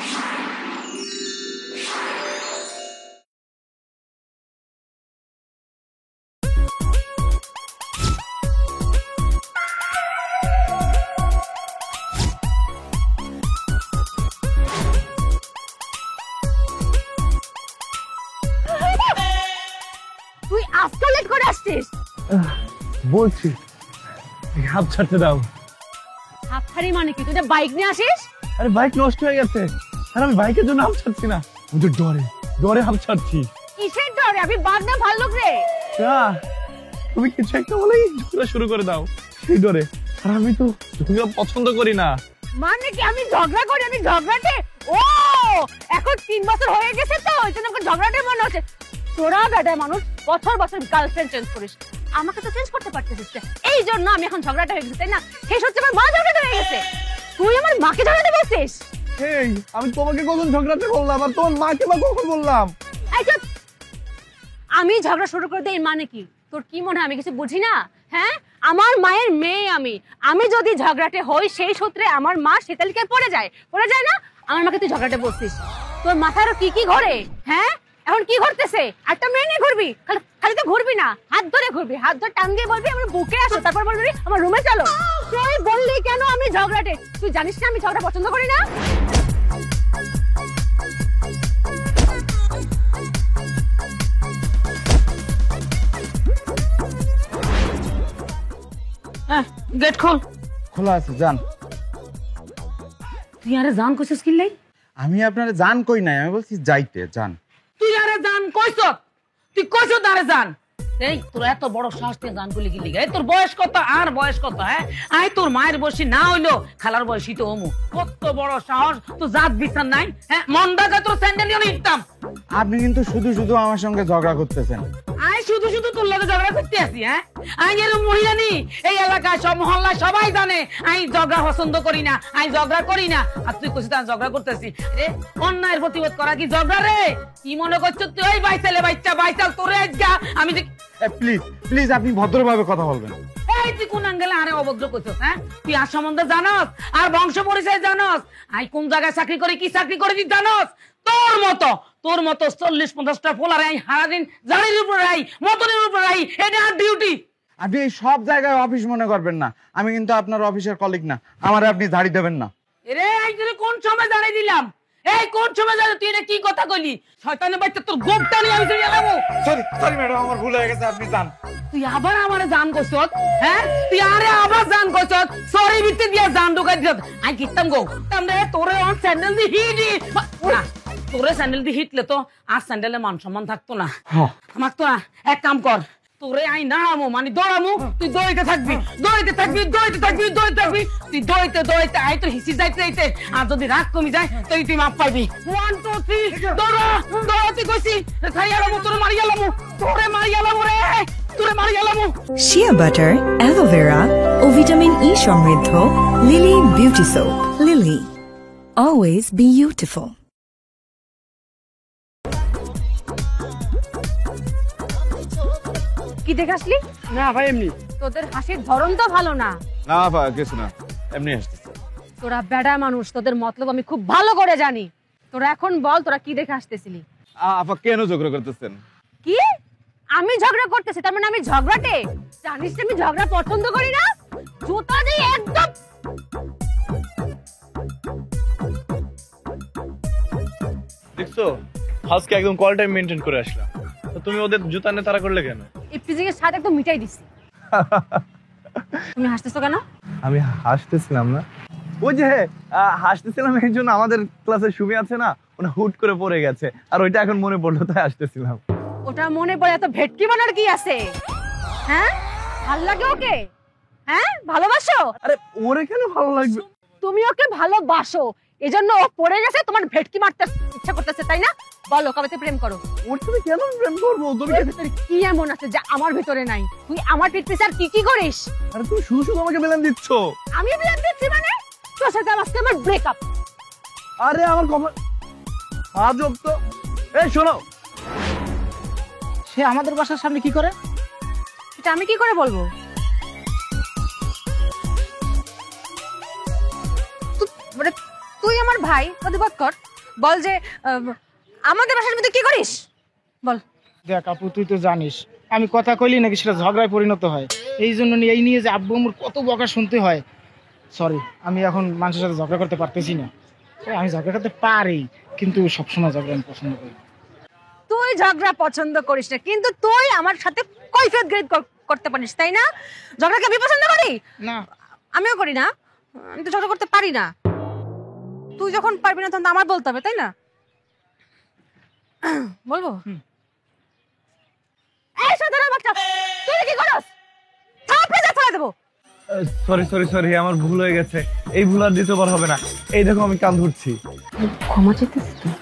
তুই আজকে লেট করে আসছিস? বলছি হাত ছাড়তে দাও। হাত ছাড়ি মানে কি? তুই বাইক নিয়ে আসিস? আরে বাইক নষ্ট হয়ে গেছে আর আমি বাইকের জন্য হাত ছাড়ছি না, ওদের ডরে ডরে হাত ছাড়ছি। কিসের ডরে? আমি বাদ না ভালো রে। তুমি কিছু একটা বলেই ঝগড়া শুরু করে দাও সেই ডরে। আর আমি তো ঝগড়া পছন্দ করি না। মানে কি আমি ঝগড়া করি? আমি ঝগড়াটে? ও এখন 3 বছর হয়ে গেছে তো ওই জন্য ঝগড়াটে মনে হচ্ছে। তোরা বেটা মানুষ বছর বছর গার্লফ্রেন্ড চেঞ্জ করিস, আমাকে তো চেঞ্জ করতে পারতেছিস না, এই জন্য আমি এখন ঝগড়াটা হয়ে গেছি, তাই না? শেষ হচ্ছে আমার মা ঝগড়াটা হয়ে গেছে, তুই আমার মাকে ঝগড়াতে বলছিস? এই আমি তোমাকে কখন ঝগড়াতে বললাম আর তোমার মাকে বা কখন বললাম? আমি ঝগড়া শুরু করে দেই মানে কি? তোর কি মনে হয় আমি কিছু বুঝি না? হ্যাঁ, আমার মায়ের মেয়ে আমি যদি ঝগড়াটে হই সেই সূত্রে আমার মা শীতালিকায় পড়ে যায় না? আমার মাকে তুই ঝগড়াটে বলছিস? তোর মাথায় আরো কি কি ঘোরে? হ্যাঁ এখন কি ঘুরতেছে? একটা মেয়ে নিয়ে ঘুরবি? খালি তো ঘুরবি না, হাত ধরে ঘুরবি, হাত ধরে টান দিয়ে বলবি আমার বুকে আসো, তারপর বলবি আমার রুমে চলো। তুই বললি কেন আমি ঝগড়াটে? তুই জানিস না আমি ঝগড়া পছন্দ করি না? গেট খোল। খোলা আছে, যান। তুই আরে জান কইছিস কি লাই? আমি আপনারে জান কই নাই, আমি বলছি যাইতে, যান। তুই আরে জান কইছ? তুই কইছ আরে জান? এই তোর এত বড় সাহস তুই জান কইলি কি লিগা? এই তোর বয়স কত আর বয়স কত? হ্যাঁ আই তোর মায়ের বয়সী না হইলো খালার বয়সী তো ওমু। কত বড় সাহস, তো জাত বিচার নাই? হ্যাঁ মন দাগা তোর স্যান্ডেল নিয়ে নিতাম। আপনি কিন্তু শুধু শুধু আমার সঙ্গে ঝগড়া করতেছেন। আই শুধু শুধু তোর লগে ঝগড়া করতে আসি? হ্যাঁ আই এরকম মহিলা নি এই এলাকায় সব মহল্লায় সবাই জানে আই ঝগড়া পছন্দ করি না, আই ঝগড়া করি না। আর তুই কইছিস আমি ঝগড়া করতেছি? রে অন্যায়ের প্রতিবাদ করা কি ঝগড়া রে? কি মনে করছিস তুই? ওই বাইচালে বাইচাল তোরে আজগা আমি প্লিজ প্লিজ আপনি ভদ্রভাবে কথা বলবেন। এই তুই কোন আঙ্গেলে আরে অভদ্র কইছস? হ্যাঁ তুই আর সম্বন্ধে জানস আর বংশ পরিচয় জানস? আই কোন জায়গায় চাকরি করে কি চাকরি করে তুই জানস? তোর মতো 40-50টা ফোলারে আই সারাদিন জারির উপর রাই, মতনের উপর রাই, এটা আর ডিউটি। আপনি এই সব জায়গায় অফিস মনে করবেন না, আমি কিন্তু আপনার অফিসের কলিগ না, আমারে আপনি ঝাড়ি দেবেন না। রে এই তুই কোন সময় জারি দিলাম? এই কোন সময় জারি? তুই এটা কি কথা কইলি? শয়তানের বাচ্চা, তোর গোপটা নিয়ে আমি চলে যাবো। সরি ম্যাডাম, আমার ভুল হয়ে গেছে, আপনি যান। তুই আবার আমারে জান কইছস? হ্যাঁ তুই আরে আবার জান কইছস? সরি বিতে দিয়া জান ঢুকাই দিছ। আই কিতাম গো তামরে তোরে অন স্যান্ডেল দি হিটি না, তোরে স্যান্ডেল দি হিটলে তো আর স্যান্ডেলে মান সম্মান থাকতো না। আমার তো এক কাম কর, তোরে আই নামো মানে দৌড়ামু, তুই দৌড়াইতে থাকবি তুই দৌড়াইতে আই তো হিসি যাইতে আর যদি রাগ কমি যায় তুই মাপ পাইবি। 1 2 3 দৌড়া তুই কইছি খাইয়ালামু, তোরে মারিয়ালামু, রে তোরে মারিয়ালামু। শিয়া বাটার, অ্যালোভেরা ও ভিটামিন ই সমৃদ্ধ lily beauty soap. Lily, always beautiful. কি দেখে আসলি? না ভাই এমনি। তোদের হাসির ধরন তো ভালো না। না ভাই কিছু না, এমনি হাসতেছি। তোরা বেড়া মানুষ, তোদের মতলব আমি খুব ভালো করে জানি। তোরা এখন বল তোরা কি দেখে আসতেছিলি? আপা কেন ঝগড়া করতেছেন? কি আমি ঝগড়া করতেছি? তার মানে আমি ঝগড়াটে? জানিস আমি ঝগড়া পছন্দ করি না। জুতা দিয়ে একদম দেখছো আজকে একদম কল টাইম মেইনটেইন করে আসলাম, তো তুমি ওদের জুতা নিয়ে তাড়া করলে কেন? ইফতিজিং এর সাথে একদম মিটাই দিছি। তুমি হাসতেছো কেন? আমি হাসতেছিলাম না, ওই যে হাসতেছিলাম এই জন্য আমাদের ক্লাসে সুমি আছে না, ওটা হুট করে পড়ে গেছে আর ওইটা এখন মনে পড়লো তাই হাসতেছিলাম। ওটা মনে পড়ে এত ভেটকি বানার কি আছে? হ্যাঁ ভাল লাগে ওকে? হ্যাঁ ভালোবাসো? আরে ওরে কেন ভালো লাগবে? তুমি ওকে ভালোবাসো এজন্য ও পড়ে গেছে, তোমার ভেটকি মারতে ইচ্ছা করতেছে তাই না? বলো কবে প্রেম করো? ওর সাথে কেন প্রেম করবো? তুমি কি এমন আছে যা আমার ভিতরে নাই? তুই আমার পিছে আর কি করিস? আরে তুমি শুধু শুধু আমাকে ব্লেম দিচ্ছ। আমি ব্লেম দিচ্ছি মানে? তোর সাথে আজকে আমার ব্রেকআপ। আরে আমার কপাল আজব তো। এই শোনো, সে আমাদের বাসার সামনে কি করে? এটা আমি কি করে বলবো? মানে তুই আমার ভাই, প্রতিবাদ কর। বল যে আমাদের বাসার মধ্যে কি করিস বল। দেখ আপু, তুই তো জানিস আমি কথা কইলি নাকি সেটা ঝগড়ায় পরিণত হয়। এই জন্য এই নিয়ে যে আব্বু আম্মুর কত বকা শুনতে হয়। সরি, আমি এখন মানুষের সাথে ঝগড়া করতে পারতেছি না। আমি ঝগড়া করতে পারি, কিন্তু সবসময় ঝগড়া আমি পছন্দ করি। তুই ঝগড়া পছন্দ করিস না, কিন্তু তুই আমার সাথে কৈফিয়ত গ্রেড করতে পারিস, তাই না? ঝগড়াকে আমি পছন্দ করি না, আমিও করি না। আমি তো ঝগড়া করতে পারি না। তুই যখন পারবি না তখন আমার বলতে হবে, তাই না? বলবো? এই সাধারণ বাচ্চা, তুই কি করস? থাপড়ে যা ফেলে দেবো। সরি সরি সরি, আমার ভুল হয়ে গেছে। এই ভুল আর দ্বিতীয়বার হবে না। এই দেখো আমি কান ধরছি। ক্ষমা চাইতেছিস তুই?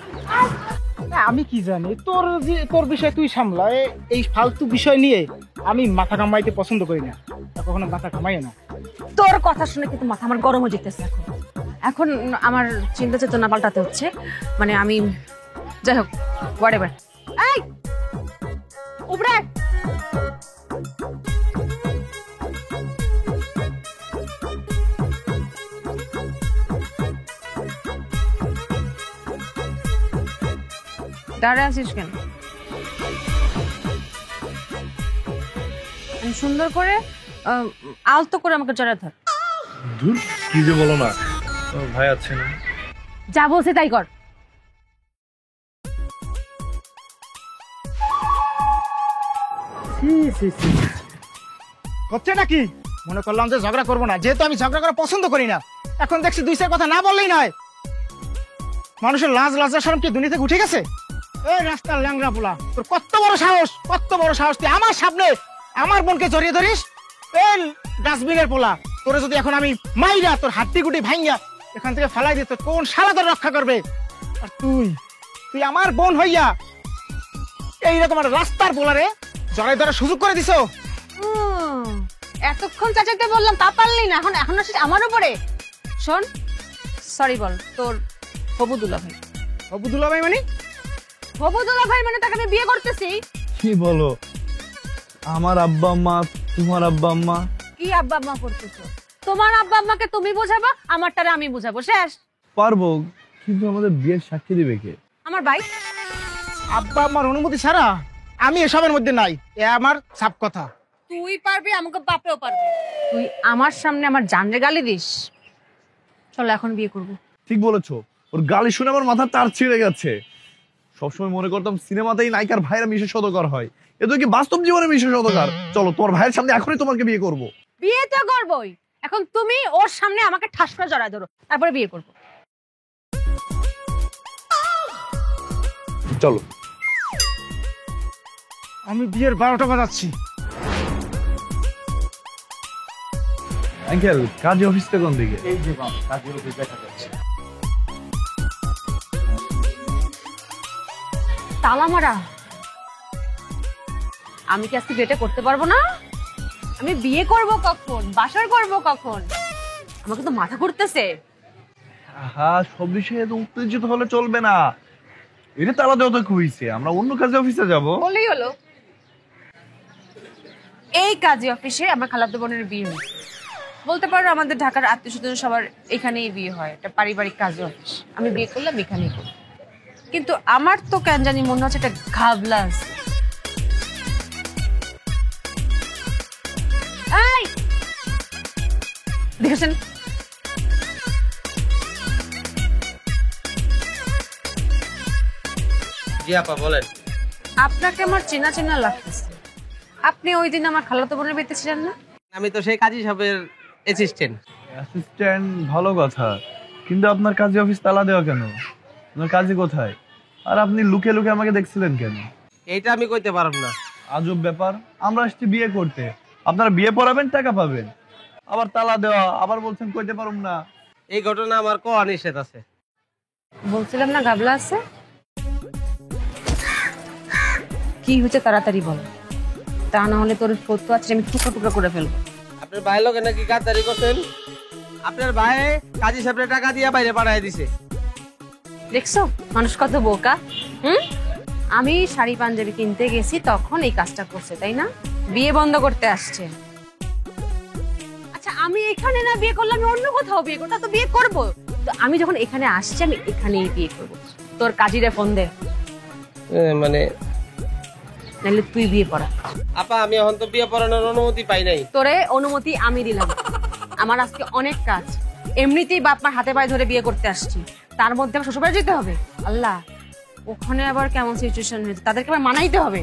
আমি কি জানি, তোর বিষয় তুই সামলা। এই ফালতু বিষয় নিয়ে আমি মাথা কামাইতে পছন্দ করি না, কখনো মাথা কামাই না। তোর কথা শুনে কিন্তু মাথা আমার গরম হয়ে যেতেছে। এখন আমার চিন্তা চেতনা পাল্টাতে হচ্ছে। মানে আমি, যাই হোক, হোয়াটএভার। এই উপরে দাঁড়ায় আছিস কেন? সুন্দর করে আলতো করে আমাকে জড়া ধর। ধুর, কি যে বলো না। ভাই আছে না? যা বলছে তাই কর। হচ্ছে নাকি? মনে করলাম যে ঝগড়া করবো না, যেহেতু আমি ঝগড়া করা পছন্দ করি না। এখন দেখছি দুই চার কথা না বললেই নয়। মানুষের লাজ লজ্জা শরম কি দুনিয়া থেকে উঠে গেছে? এই রাস্তার ল্যাংড়া পোলা, তোর কত বড় সাহস, কত বড় সাহস! তুই আমার সামনে আমার বোনকে জড়িয়ে ধরিস? এই ডাস্টবিনের পোলা, তোরে যদি এখন আমি মাইরা তোর হাড্ডি গুটি ভাঙ্গা এখান থেকে ফেলাই দিত, কোন শালা তোর রক্ষা করবে? আর তুই আমার বোন হইয়া এইরকম একটা রাস্তার পোলারে জড়াই ধরার সুযোগ করে দিছো। এতক্ষণ চাচাকে বললাম, তা পারলি না, এখন আসিস আমার উপরে। শোন, সরি বল তোর হবু দুলাভাই। হবু দুলাভাই মানে? হবু দুলাভাই মানে তাকে আমি বিয়ে করতেছি। কি বলো? আমার আব্বা আম্মা, তোমার আব্বা আম্মা? কি আব্বা আম্মা করতেছো? তোমার আব্বা আম্মাকে তুমি বোঝাবা, আমারটারে আমি বুঝাবো, শেষ। পারবো, কিন্তু আমাদের বিয়ের সাক্ষী দিবে কে? আমার ভাই। আব্বা আমার অনুমতি ছাড়া আমি এসবের মধ্যে নাই, এ আমার সাপ কথা। তুই পারবি, আমাকে বাপেও পারবে। তুই আমার সামনে আমার জানরে গালি দিস? চলো এখন বিয়ে করবো। ঠিক বলেছো। ওর গালি শুনে আমার মাথা তার ছিঁড়ে গেছে। সবসময় মনে করতাম সিনেমাতেই নায়িকার ভাইরা মিশে সদকার হয়, এ তো কি বাস্তব জীবনে মিশে সদকার। চলো, তোমার ভাইয়ের সামনে এখনই তোমাকে বিয়ে করবো। বিয়ে তো করবোই। এখন তুমি ওর সামনে আমাকে ঠাস করে জড়ায় ধরো, তারপরে বিয়ে করবো। চলো। আমি বিয়ের 12টা বাজাচ্ছি। আঙ্কেল, কাজী অফিসটা কোন দিকে? এই যে বাবা, কাজী অফিস দেখা যাচ্ছে। তালা মারা। আমি কি আজকে বিয়েটা করতে পারবো না? আমি বিয়ে করব কখন, বাসর করব কখন? আমাকে তো মাথা ঘুরতেছে। হ্যাঁ, সব বিষয়ে তো উত্তেজিত হলে চলবে না। এটা তালা দেওয়া তো হইছে, আমরা অন্য কাজে অফিসে যাব। বলেই হলো। এই কাজী অফিসে আমার খালাতো বোনের বিয়ে হয়েছে। বলতে পারো আমাদের ঢাকার আত্মীয়স্বজন সবার এখানেই বিয়ে হয়, এটা পারিবারিক কাজী অফিস। আমি বিয়ে করলাম এখানেই করব, কিন্তু আমার তো কেন জানি মনে হচ্ছে একটা ঘাবলা আছে। এই দেখেছেন? জি আপা বলেন। আপনাকে আমার চেনা চেনা লাগতেছে। আপনি ওই দিন আমার খালাতো বোনের বিয়েতে ছিলেন না? আমি তো সেই কাজী সাহেবের অ্যাসিস্ট্যান্ট। অ্যাসিস্ট্যান্ট ভালো কথা, কিন্তু আপনার কাজী অফিস তালা দেওয়া কেন? আপনার কাজী কোথায়? আর আপনি লুকে লুকে আমাকে দেখছিলেন কেন? এইটা আমি কইতে পারব না। আজব ব্যাপার। আমরা আসছি বিয়ে করতে, আপনারা বিয়ে পড়াবেন, টাকা পাবেন, আবার তালা দেওয়া, আবার বলছেন কইতে পারুম না। এই ঘটনা আমার কোয়া নিষেধ আছে। বলছিলাম না ঘাবলা আছে। কি হয়েছে তাড়াতাড়ি বল, তা না হলে তোর ফটো আছে আমি টুকরো টুকরো করে ফেলবো। আপনার ভাই লোকে নাকি গাদ্দারি করছেন। আপনার ভাই কাজী সাহেবের টাকা দিয়ে বাইরে পাঠায় দিছে। দেখছো মানুষ কত বোকা। আমি শাড়ি পাঞ্জাবি কিনতে গেছি, তখন এই কাজটা করছে, তাই না? বিয়ে বন্ধ করতে আসছে। আচ্ছা আমি এখানে না বিয়ে করলে আমি অন্য কোথাও বিয়ে করবো, তা তো বিয়ে করবো। তো আমি যখন এখানে আসছি আমি এখানেই বিয়ে করবো। তোর কাজীরা ফোন দে, মানে নাহলে তুই বিয়ে পড়া। আপা আমি এখন তো বিয়ে পড়ানোর অনুমতি পাই নাই। তোরে অনুমতি আমি দিলাম। আমার আজকে অনেক কাজ, এমনিতেই বাপ মার হাতে পায়ে ধরে বিয়ে করতে আসছি, তার মধ্যে আমার শ্বশুরবাড়ি যেতে হবে। আল্লাহ, ওখানে আবার কেমন সিচুয়েশন হয়েছে, তাদেরকে আবার মানাইতে হবে,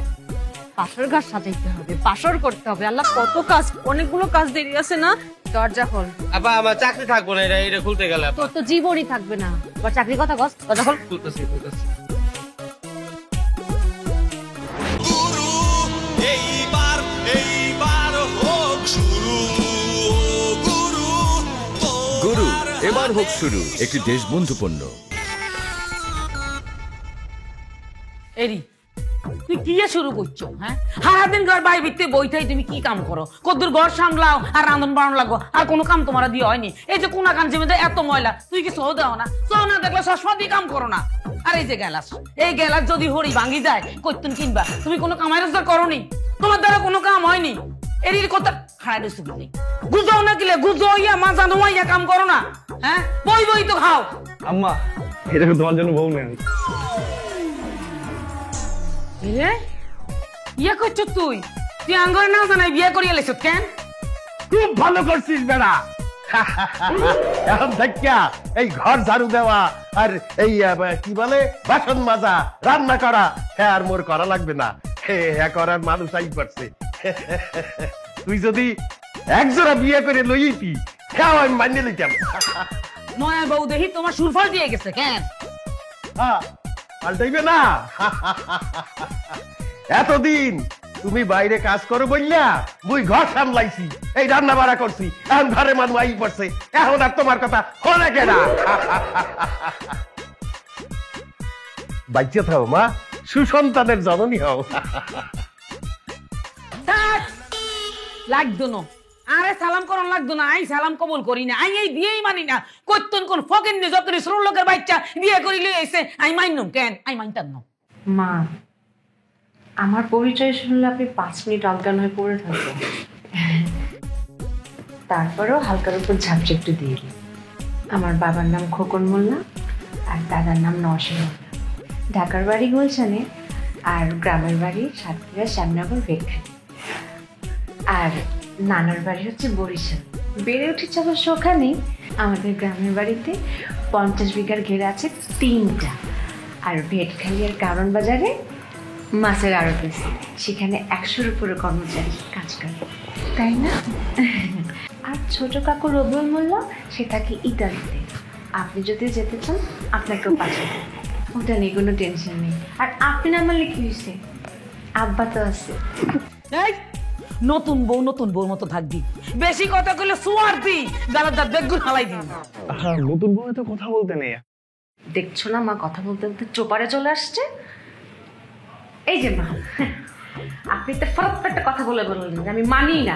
বাসর ঘাট সাজাইতে হবে, বাসর করতে হবে। আল্লাহ, কত কাজ, অনেকগুলো কাজ দেরি আছে না। দরজা খোল। আপা আমার চাকরি থাকবো না, এটা খুলতে গেলে। তোর তো জীবনই থাকবে না, আবার চাকরির কথা কস। দরজা খোল। খুলতেছি। গুরু এবার হোক শুরু, একটি দেশবন্ধু পণ্য। এরি তুই কি শুরু করছো? হ্যাঁ, সারাদিন ঘর বাই ভিত্তি বইটাই তুমি কি কাম করো? কদ্দুর ঘর সামলাও আর রান্ধন বাড়ন লাগো, আর কোনো কাম তোমার দিয়ে হয়নি। এই যে কোনা কান জমিতে এত ময়লা, তুই কি সহ দাও না? সহ না দেখলে সসমা দিয়ে কাম করো না। আর এই যে গ্যালাস, এই গ্যালাস যদি হরি ভাঙি যায় কইতুন কিনবা, তুমি কোনো কামাই রোজগার করনি, তোমার দ্বারা কোনো কাম হয়নি। এরির কথা খাড়াই দিচ্ছ কি নেই, গুজাও না কিলে গুজো ইয়া মাজা নোয়াইয়া কাম করো না। হ্যাঁ, বই বই তো খাও। আম্মা, এটা তোমার জন্য বউ নেই। ইয়ে করছো তুই? তুই আঙ্গরে না জানাই বিয়ে করিয়া লেছ কেন? খুব ভালো করছিস বেড়া। এখন দেখিয়া এই ঘর ঝাড়ু দেওয়া আর এই কি বলে বাসন মাজা রান্না করা, হ্যাঁ আর মোর করা লাগবে না, হ্যাঁ করার মানুষ আই পারছে। তুই যদি একজোড়া বিয়ে করে লইতি, হ্যাঁ আমি মানিয়ে লইতাম। নয়া বউ দেখি তোমার সুরফল দিয়ে গেছে কেন? হ্যাঁ, পাল্টাইবে না। এতদিন তুমি বাইরে কাজ করো বললা মুই ঘর সামলাইছি, এই রান্না বাড়া করছি, এখন ঘরে মানুষ আই পড়ছে, এখন আর তোমার কথা হলে কেনা। বাইচে থাও মা, সুসন্তানের জননী হও। লাগতো না, আরে সালাম করন লাগতো না, আই সালাম কবুল করি না, আই এই বিয়েই মানি না। কইতন কোন ফকিন নে যত শ্রম লোকের বাচ্চা বিয়ে করি লই আইছে, আই মাইনুম কেন? আই মানতাম না। মা, আমার পরিচয় শুনলে আপনি 5 মিনিট অজ্ঞান হয়ে পড়ে থাকবেন, তারপরেও হালকার উপর ঝাপসা একটু দিয়ে দিই। আমার বাবার নাম খোকন মোল্লা আর দাদার নাম নওশীন মোল্লা। ঢাকার বাড়ি গুলশানে আর গ্রামের বাড়ি সাতক্ষীরা শ্যামনগর ভেটখালি। আর নানার বাড়ি হচ্ছে বরিশাল। বেড়ে উঠেছে অবশ্য ওখানেই। আমাদের গ্রামের বাড়িতে 50 বিঘার ঘেরা আছে 3টা, আর ভেটখালি আর কারণ বাজারে মাছের আড়ত আছে, সেখানে 100-র উপরে কর্মচারী কাজ করে, তাই না? আর ছোট কাকু রবিউল মোল্লা, সে থাকে ইতালিতে। আপনি যদি যেতে চান আপনাকেও পাঠাবো, ওটা নিয়ে কোনো টেনশন নেই। আর আপনি না মানলে কি হয়েছে, আব্বা তো আছে। এই নতুন বউর মতো থাকবি, বেশি কথা কইলে সুয়ার দি গালার দাঁত বেগুন হালাই দিন। নতুন বউ তো কথা বলতে নেই। দেখছো না মা কথা বলতে বলতে চোপারে চলে আসছে। এই যে মা, আপনি তো ফরক একটা কথা বলে বললেন যে আমি মানি না।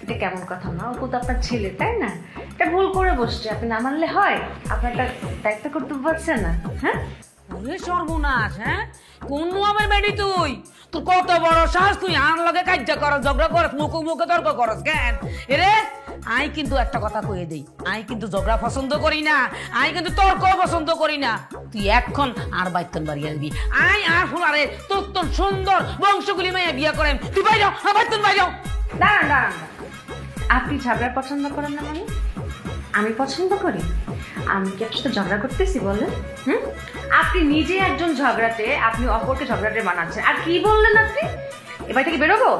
এটা কেমন কথা মা? ও তো আপনার ছেলে, তাই না? এটা ভুল করে বসছে, আপনি না মানলে হয়? আপনার একটা দায়িত্ব করতে পারছেন না? হ্যাঁ, ওরে সর্বনাশ। হ্যাঁ, কোন আবার বেডি তুই? তোর কত বড় সাহস, তুই আন লগে কাজ্জা করস, ঝগড়া করস, মুখে তর্ক করস কেন? এরে আই কিন্তু একটা কথা কয়ে দেই, আই কিন্তু ঝগড়া পছন্দ করি না, আই কিন্তু তর্ক পছন্দ করি না। তুই এখন আর বাইতন বাড়ি আসবি, আই আর ফুলারে তোর সুন্দর বংশগুলি মেয়ে বিয়ে করেন। তুই বাইর বাইতন বাইর। দাঁড়ান দাঁড়ান, আপনি ঝগড়া পছন্দ করেন না মানে? আমি পছন্দ করি? আমি কি আপনার সাথে ঝগড়া করতেছি বলেন? আপনি নিজে একজন ঝগড়াটে, আপনি অপরকে ঝগড়াটে বানাচ্ছেন। আর কি বললেন আপনি? এ বাড়ি থেকে বেরোবো?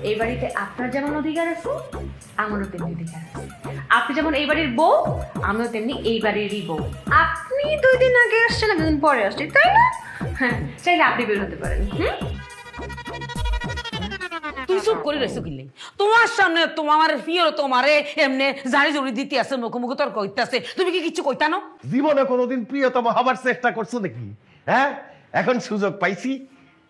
এই বাড়িতে আপনার যেমন অধিকার আছে, আমারও তেমনি অধিকার আছে। আপনি যেমন এই বাড়ির বউ, আমিও তেমনি এই বাড়িরই বউ। আপনি 2 দিন আগে আসছেন, আমি 2 দিন পরে আসছি, তাই না? হ্যাঁ, চাইলে আপনি বের হতে পারেন। তুই চুপ করে রয়েছো কিনলে? তোমার সামনে তোমার প্রিয় তোমারে এমনি জারি জড়ি দিতে আছে, মুখে তর্ক হইতে আছে, তুমি কি কিছু কইতানো? জীবনে কোনোদিন প্রিয়তম হবার চেষ্টা করছো নাকি? হ্যাঁ, এখন সুযোগ পাইছি,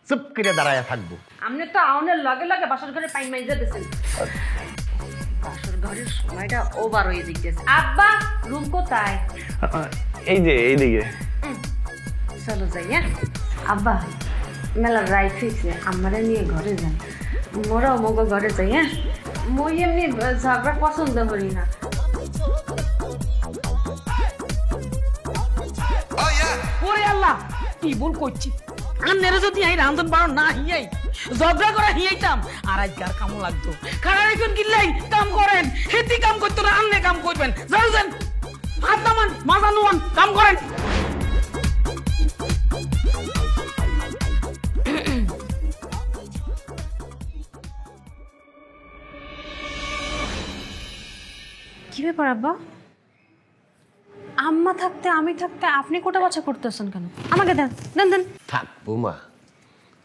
চুপ করে দাঁড়ায় থাকবো। আপনি তো আউনের লগে লগে বাসর ঘরে পাইন মাইজা দিয়েছেন। বাসর ঘরের সময়টা ওভার হয়ে দিতেছে। আব্বা, রুম কোথায়? এই যে এইদিকে। চলো যাই। হ্যাঁ আব্বা, মেলা রাইট হয়েছে, আমারে নিয়ে ঘরে যান, মোরা মগ ঘরে যাই। হ্যাঁ, মই এমনি ঝগড়া পছন্দ করি না। কি ভুল করছি আন্নেরে যদি আই রান্ধন বাড়ো না হিয়াই ঝগড়া করে হিয়াইতাম আর আজকার কামও লাগতো কারণ এখন কিল্লাই কাম করেন হেতি কাম করতো না আন্নে কাম করবেন যান ভাত নামান মাজা নুয়ান কাম করেন কি ব্যাপার আব্বা? আম্মা থাকতে আমি থাকতে আপনি কোটা বাছা করতেছেন কেন? আমাকে দেন দেন দেন। থাক বৌমা,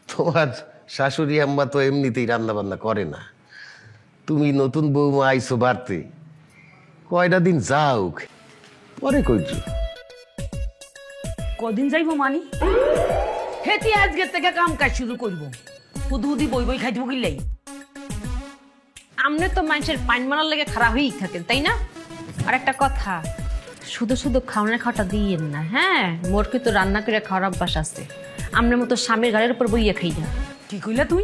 তোমার শাশুড়ি আম্মা তো এমনিতেই রান্না বান্না করে না। তুমি নতুন বৌমা আইছো বাড়তে, কয়টা দিন যাও পরে কইছো। কদিন যাইবো মানি হেতি আজকে থেকে কাম কাজ শুরু করবো হুদুহুদি বই বই খাইতে কিল্লাই আমনে তো মানুষের পাইন মারার লেগে খারাপ হয়েই থাকেন তাই না? আর একটা কথা, শুধু শুধু খাওয়ানোর খাওয়াটা দিয়েন না, হ্যাঁ? মোর কিন্তু রান্না করে খাওয়ার অভ্যাস আছে। আমনের মতো স্বামীর গাড়ির উপর বইয়ে খাই না। কি কইলা তুই?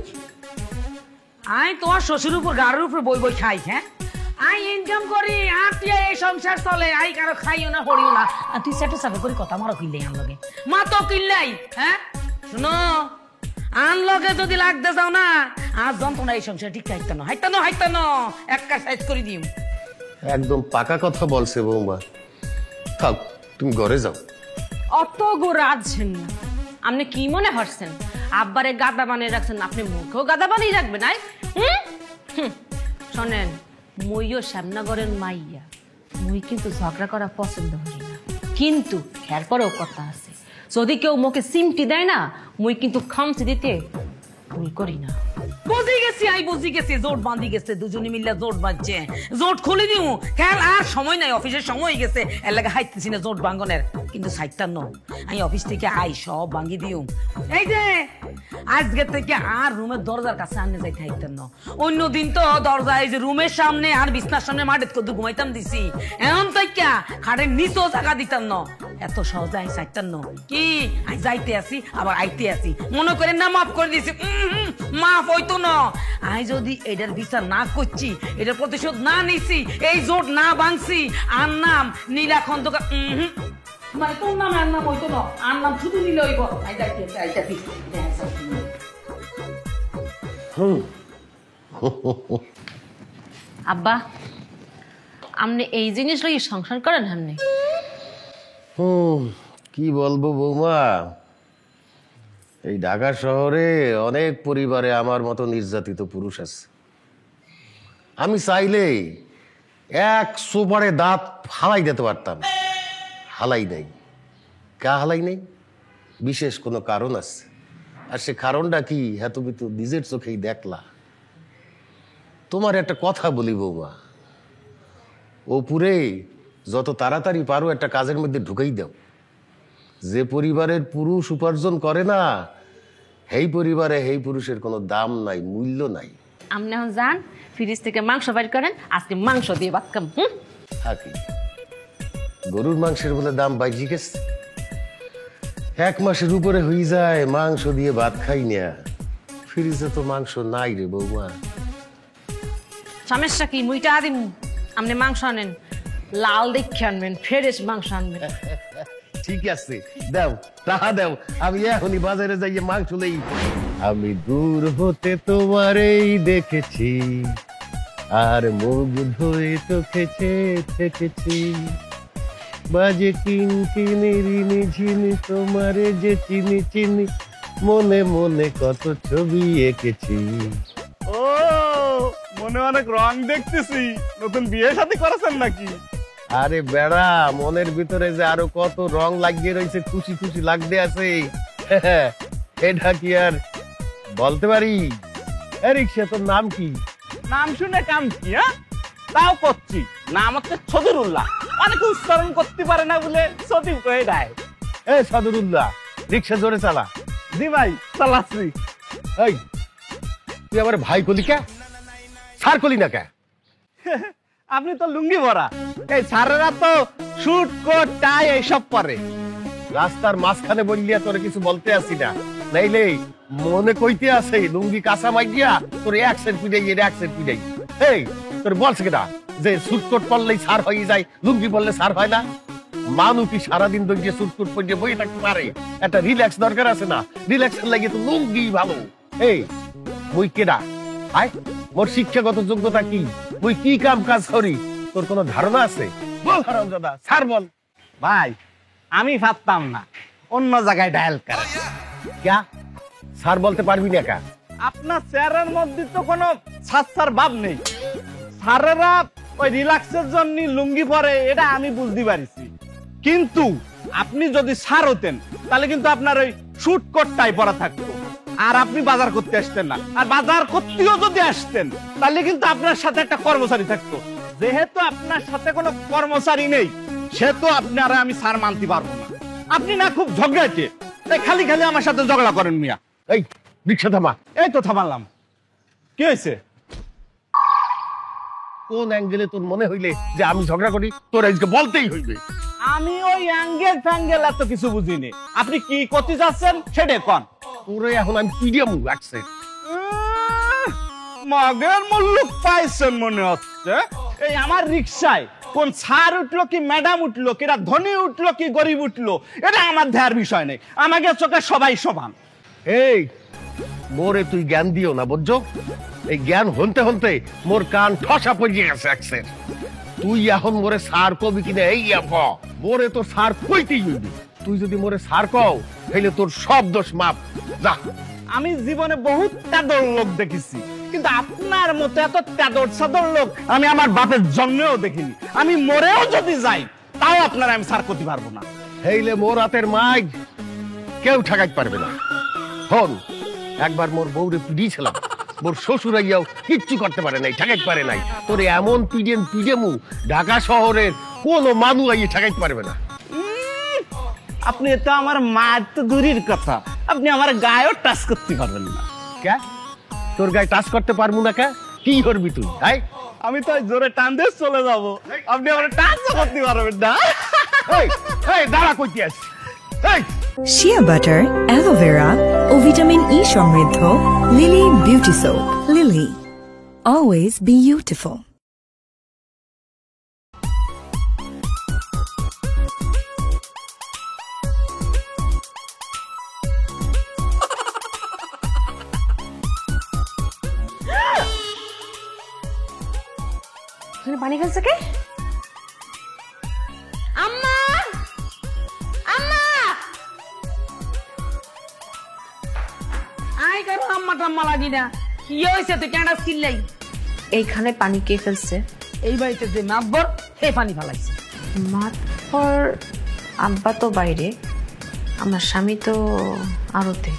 আই তোমার শ্বশুর উপর গাড়ির উপর বই বই খাই, হ্যাঁ? আই ইনকাম করি আর তুই এই সংসার চলে, আই কারো খাইও না পড়িও না, আর তুই সেটা সাথে করে কথা মারো কিনলাই আমার লগে মা তো কিনলাই, হ্যাঁ? শুনো আন লগে যদি লাগতে যাও না আর যন্ত্রণা এই সংসার ঠিক হাইতানো একটা সাইজ করে দিও। একদম পাকা কথা বলছে বৌমা। থাক তুমি ঘরে যাও। অত গোরাজছেন না। আপনি কি মনে হচ্ছেন আব্বারে গাদা বানিয়ে রাখছেন, আপনি মুখেও গাদা বানিয়ে রাখবেন? শোনেন, মুইও শ্যামনগরের মাইয়া, মুই কিন্তু ঝগড়া করা পছন্দ করি না, কিন্তু এরপরেও কথা আছে, যদি কেউ মুখে সিমটি দেয় না মুই কিন্তু খামচি দিতে ভুল করি না। বুঝি গেছি জোট বাঁধি গেছে, দুজনে মিলে জোট বাঁধছে, জোট খুলে দিও খেয়াল আর সময় নাই, অফিসের সময় গেছে এর লাগে হাইতেছি না জোট ভাঙনের, কিন্তু সাইটার ন আমি অফিস থেকে আই সব ভাঙি দিও। এই যে আজকে থেকে আর রুমের দরজার কাছে আনতে যাইতে হাইতেন না, অন্য দিন তো দরজা এই যে রুমের সামনে আর বিছনার সামনে মাঠে কত ঘুমাইতাম দিছি, এমন তাইকা খাটের নিচেও জায়গা দিতাম না, এত সহজে আমি সাইটার ন কি আমি যাইতে আসি আবার আইতে আসি, মনে করেন না মাফ করে দিছি, মাফ হইতো না। আমি যদি এটার বিচার না করছি, এটার প্রতিশোধ না নিছি, এই জোট না ভাঙছি, আর নাম নীলা খন্দকার, মানে তোর নাম আর নাম হইতো না, আর নাম শুধু নিলে হইব। আব্বা, আপনি এই জিনিস লইয়ে সংসার করেন? আপনি কি বলবো বৌমা, এই ঢাকা শহরে অনেক পরিবারে আমার মতো নির্যাতিত পুরুষ আছে। আমি চাইলে এক সোপারে দাঁত হালাই দিতে পারতাম, হালাই নাই। কা হালাই নেই? বিশেষ কোনো কারণ আছে, আর সে কারণটা কি হ্যাঁ তুমি তো নিজের চোখেই দেখলা। তোমার একটা কথা বলি বৌমা, ওপুরে যত তাড়াতাড়ি পারো একটা কাজের মধ্যে ঢুকাই দাও। যে পরিবারের পুরুষ উপার্জন করে না, সেই পরিবারে সেই পুরুষের কোনো দাম নাই, মূল্য নাই। আপনি এখন যান, ফ্রিজ থেকে মাংস বাইর করেন, আজকে মাংস দিয়ে ভাত খাম। থাকি গরুর মাংসের বলে দাম বাইজি গেছে, 1 মাসের উপরে হয়ে যায় মাংস দিয়ে ভাত খাই না। ফ্রিজে তো মাংস নাই রে বৌমা। সমস্যা কি? মুইটা আদিম, আপনি মাংস আনেন, লাল দেখে আনবেন, ফ্রেশ মাংস আনবেন। ঠিক আছে, দাও টাকা দাও, আমি এখনই বাজারে যাইয়ে মাংস লই। আমি দূর হতে তোমারেই দেখেছি, আর মুগ্ধ হয়ে চোখেছে থেকেছি, বাজে টিন টিনি রিনি ঝিনি, তোমারে যে চিনি চিনি, মনে মনে কত ছবি এঁকেছি। ও মনে অনেক রং দেখতেছি, নতুন বিয়ে শাদী করেছেন নাকি? আরে বেড়া, মনের ভিতরে যে আরো কত রং লাগিয়ে রয়েছে, খুশি খুশি লাগতে আছে, এটা কি আর বলতে পারি? রিক্সা, তোর নাম কি? নাম শুনে কাম কি? তাও করছি, নাম হচ্ছে সদরুল্লাহ, অনেকে উচ্চারণ করতে পারে না বলে সদিব কয়ে দেয়। এ সদরুল্লাহ, রিক্সা জোরে চালা। জি ভাই, চালাচ্ছি। এই তুই আমার ভাই কলি কে, সার কলি না কে? আপনি তো লুঙ্গি ভরা, এই সারেরা তো শুট কোট টাই এইসব পরে। রাস্তার মাঝখানে বললিয়া তোরে কিছু বলতে আসি না, নাইলে মনে কইতে আছে লুঙ্গি কাঁচা মাইয়া তোর 1 সেন্ট পিটাই 1 সেন্ট পিটাই। এই তোর বলছে কেটা যে শুট কোট পরলেই সার হয়ে যায়, লুঙ্গি পরলে সার হয় না? মানুষ কি সারাদিন ধরে সুটকুট পড়ে বই থাকতে পারে? একটা রিল্যাক্স দরকার আছে না? রিল্যাক্সের লাগে তো লুঙ্গি ভালো। এই মুই কেডা? আয় মোর শিক্ষাগত যোগ্যতা কি? মুই কি কাম কাজ করি তোর কোনো ধারণা আছে? বল হারামজাদা, স্যার বল। ভাই আমি ভাবতাম না, অন্য জায়গায় ডায়াল করে। ক্যা স্যার বলতে পারবি না কা? আপনার চেহারার মধ্যে তো কোনো সাচ্চার ভাব নেই। স্যারেরা ওই রিল্যাক্সের জন্য লুঙ্গি পরে, এটা আমি বুঝতে পারিছি। কিন্তু আপনি যদি স্যার হতেন তাহলে কিন্তু আপনার ওই শুট কোটটাই পরা থাকতো, আর আপনি বাজার করতে আসতেন না। আর বাজার করতেও যদি আসতেন তাহলে কিন্তু আপনার সাথে একটা কর্মচারী থাকতো। যেহেতু আপনার সাথে কোনো কর্মচারী নেই, সেহেতু আপনারা আমি স্যার মানতে পারবো না। আপনি না খুব ঝগড়াটে, তাই খালি খালি আমার সাথে ঝগড়া করেন মিয়া। এই রিক্সা থামা। এই তো থামালাম, কি হয়েছে? কোন অ্যাঙ্গেলে তোর মনে হইলে যে আমি ঝগড়া করি? তোর আজকে বলতেই হইবে। আমি ওই অ্যাঙ্গেল ফ্যাঙ্গেল এত কিছু বুঝিনি। আপনি কি করতে যাচ্ছেন সেটা কন। তোরে এখন আমি পিডিএম রাখছে। মগের মুল্লুক পাইছেন মনে হচ্ছে। এই আমার রিক্সায় কোন স্যার উঠলো কি ম্যাডাম উঠলো, কিরা ধনী উঠলো কি গরিব উঠলো, এটা আমার দেয়ার বিষয় নেই। আমাকে চোখে সবাই সমান। এই মোরে তুই জ্ঞান দিও না, বুঝছো? এই জ্ঞান হনতে হনতে মোর কান ঠসা পড়ে গেছে একসের। তুই এখন মোরে সার কবি কিনা এই মোরে তোর সার কইতেই হইবি। তুই যদি মোরে সার কও তাহলে তোর সব দোষ মাপ। যা। আমি জীবনে বহুত তেদর লোক দেখেছি, কিন্তু আপনার মতো এত তেদর সাদর লোক আমি আমার বাপের জন্মেও দেখিনি। আমি মরেও যদি যাই তাও আপনার আমি সার করতে পারবো না। হেইলে মোর হাতের মাইক কেউ ঠেকাইতে পারবে না। হন একবার মোর বউরে পিডিয়েছিলাম, মোর শ্বশুর আইয়াও কিচ্ছু করতে পারে নাই, ঠেকাইতে পারে নাই। তোরে এমন পিডিএমু ঢাকা শহরের কোনো মানুষ আইয়ে ঠেকাইতে পারবে না। আপনি তো আমার মায়ের তো দূরের কথা, আপনি আমার গায়েও টাচ করতে পারবেন না। কে তোর গায়ে টাচ করতে পারবো না? কে কি করবি তুই? আমি তো জোরে টান দিয়ে চলে যাব, আপনি আমার টাচ করতে পারবেন না। এই দাঁড়া কইতে আছিস? এই Shea butter, aloe vera ও ভিটামিন ই সমৃদ্ধ lily beauty soap. Lily, always be beautiful. পানি ফেলছে কে? আম্মা, আম্মা, আই কারো আম্মা টাম্মা লাগি না। কি হয়েছে তুই কেন চিল্লাই? এইখানে পানি কে ফেলছে? এই বাড়িতে যে মাতবর হে পানি ফেলাইছে। মাতবর আব্বা তো বাইরে, আমার স্বামী তো আড়তে,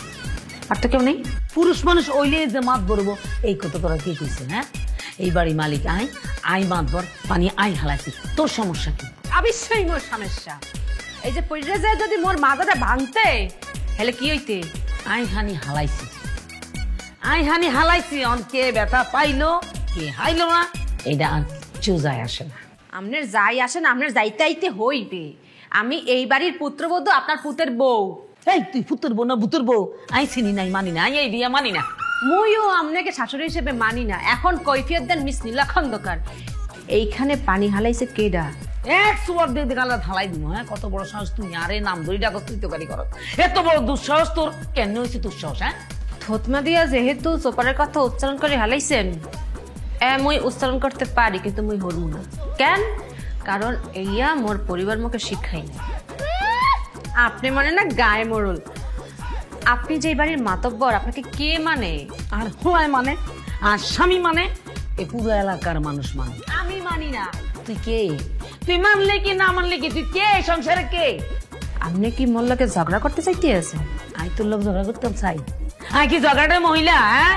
আর তো কেউ নেই। পুরুষ মানুষ ওইলে যে মাত বলবো এই কথা তোরা কে কইছে? হ্যাঁ, এই বাড়ি মালিক আই মাতবর, পানি আই হালাইছি। তোর সমস্যা কি? অবশ্যই মোর সমস্যা। এই যে পইরে যায় যদি মোর মাথাটা ভাঙতে হেলে কি হইতে? আই হানি হালাইছি, আই হানি হালাইছি। অনকে ব্যথা পাইলো কে হাইলো না এটা আর কিচ্ছু যায় আসে না। আমনের যাই আসেন, আমনের যাইতে আইতে হইবে। আমি এই বাড়ির পুত্রবধূ, আপনার পুতের বউ। এই তুই পুতুর বউ না ভূতুর বউ? আই চিনি নাই, মানি না, এই বিয়া মানি না। মুইও আপনাকে শাশুড়ি হিসেবে মানি না। এখন কৈফিয়ত দেন মিস নীলা খন্দকার। এইখানে পানি হালাইছে কেডা? এক সুয়ার দিয়ে গালা ঢালাই দিব। হ্যাঁ, কত বড় সাহস তুই! আরে নাম ধরি ডাক তুই তো গাড়ি কর। এত বড় দুঃসাহস তোর কেন হয়েছে? দুঃসাহস? হ্যাঁ, থতমা দিয়া যেহেতু চোপারের কথা উচ্চারণ করে হালাইছেন, মুই উচ্চারণ করতে পারি, কিন্তু মুই হরু না। কেন? কারণ এইয়া মোর পরিবার মুখে শিক্ষাই না। আপনি মানে না গায়ে মরল। আপনি যে বাড়ির মাতব্বর, আপনাকে কে মানে? আর হুয়ায় মানে, আর স্বামী মানে, এ পুরো এলাকার মানুষ মানে। আমি মানি না। তুই কে? তুই মানলে কি না মানলে কি? তুই কে সংসারে কে? আপনি কি মোল্লাকে ঝগড়া করতে চাইতে আছেন? আই তোর লোক ঝগড়া করতাম চাই? আই কি ঝগড়াটা মহিলা? হ্যাঁ,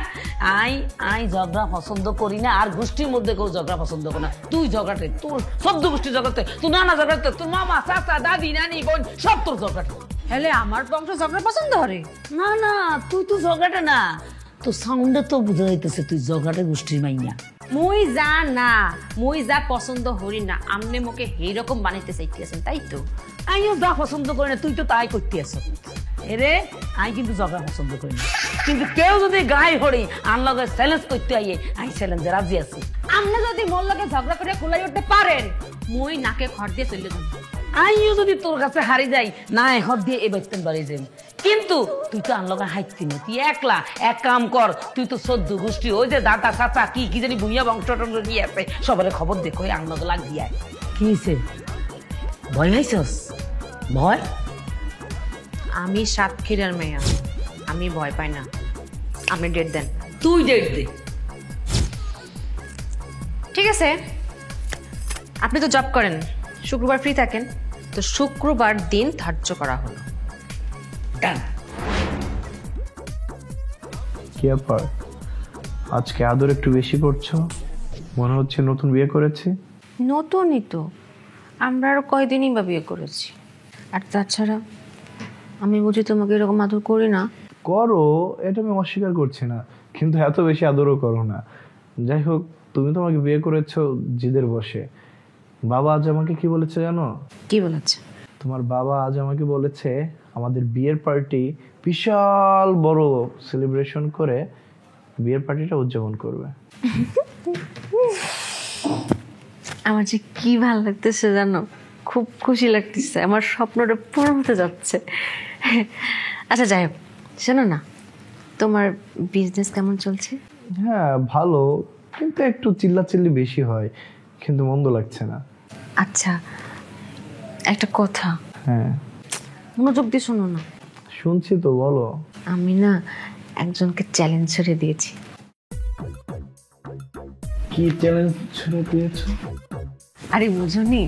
আই ঝগড়া পছন্দ করি না, আর গোষ্ঠীর মধ্যে কেউ ঝগড়া পছন্দ করে না। তুই ঝগড়াটে, তোর সব গোষ্ঠী ঝগড়াতে, তুই নানা ঝগড়াতে, তোর মামা চাচা দাদি নানি বোন সব তোর ঝগড়াটে। হেলে আমার বংশ ঝগড়া পছন্দ করে না? না, তুই তো ঝগড়াটে না, তোর সাউন্ডে তো বুঝা যাইতেছে তুই ঝগড়াটে গোষ্ঠীর মাইয়া। মুই যা না, মুই যা পছন্দ হরি না, আমনে মোকে এই রকম বানাইতে চাইতেছেন, তাই তো? আমিও যা পছন্দ করি না, তুই তো তাই করতে আস। এরে আমি কিন্তু ঝগড়া পছন্দ করি না, কিন্তু কেউ যদি গায়ে হরি আনলগে চ্যালেঞ্জ করতে আইয়ে, আমি চ্যালেঞ্জে রাজি আছি। আপনি যদি মোর লগে ঝগড়া করে কুলাই উঠতে পারেন মই নাকে খড় দিয়ে চলে যাব। আইও যদি তোর কাছে হারি যাই না এখন দিয়ে এ বাইতেন বাড়ি যাই, কিন্তু তুই তো আনলগা হাইতি না, তুই একলা এক কাম কর, তুই তো 14 গোষ্ঠী ওই যে দাদা চাচা কি কি জানি ভুইয়া বংশ টংশ কি আছে সবারে খবর দেখো আনলগ লাগ দিয়ে কি হয়েছে? ভয় হয়েছস? ভয়? আমি সাতক্ষীরার মেয়া, আমি ভয় পাই না। আপনি ডেট দেন। তুই ডেট দে। ঠিক আছে, আপনি তো জব করেন, শুক্রবার ফ্রি থাকেন, তো শুক্রবার দিন ধার্য করা হলো। ডান। কি ব্যাপার, আজকে আদর একটু বেশি করছো? মনে হচ্ছে নতুন বিয়ে করেছি। নতুনই তো, আমরা আরো কয়দিনই বা বিয়ে করেছি। আর তাছাড়া আমি বুঝি তোমাকে এরকম আদর করি না? করো, এটা আমি অস্বীকার করছি না, কিন্তু এত বেশি আদরও করো না। যাই হোক, তুমি তো আমাকে বিয়ে করেছো জিদের বসে। বাবা আজ আমাকে কি বলেছে জানো? কি বলেছে? তোমার বাবা আজ আমাকে বলেছে আমাদের বিয়ের পার্টি বিশাল বড় সেলিব্রেশন করে বিয়ের পার্টিটা উদযাপন করবে। আমার যে কি ভালো লাগতেছে জানো, খুব খুশি লাগতেছে, আমার স্বপ্নটা পূরণ হতে যাচ্ছে। আচ্ছা যাই হোক, শোনো না, তোমার বিজনেস কেমন চলছে? হ্যাঁ ভালো, কিন্তু একটু চিল্লাচিল্লি বেশি হয়, কিন্তু মন্দ লাগছে না। আচ্ছা একটা কথা, হ্যাঁ মনোযোগ দিয়ে শোনো না। শুনছি তো, বলো। আমি না একজনকে চ্যালেঞ্জ ছেড়ে দিয়েছি। কি চ্যালেঞ্জ ছেড়ে দিয়েছো? আরে বুঝুনি,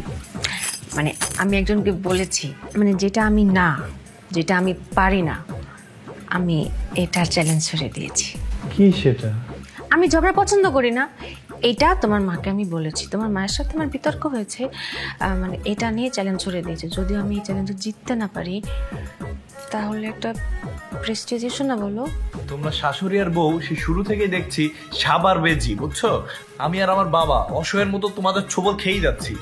মানে আমি একজনকে বলেছি, মানে যেটা আমি না, যেটা আমি পারি না, আমি এটা চ্যালেঞ্জ ছেড়ে দিয়েছি। কি সেটা? আমি ঝগড়া পছন্দ করি না, এটা তোমার মাকে আমি বলেছি। তোমার মায়ের সাথে আমার বিতর্ক হয়েছে, মানে এটা নিয়ে চ্যালেঞ্জ ছড়ে দিয়েছে। যদি আমি এই চ্যালেঞ্জে জিততে না পারি তাহলে একটা প্রেস্টিজ ইস্যু না বলো? তোমরা শাশুড়ি আর বউ সে শুরু থেকেই দেখছি সাবার বেজি, বুঝছো? আমি আর আমার বাবা অসহায়ের মতো তোমাদের ছোবল খেয়েই যাচ্ছি।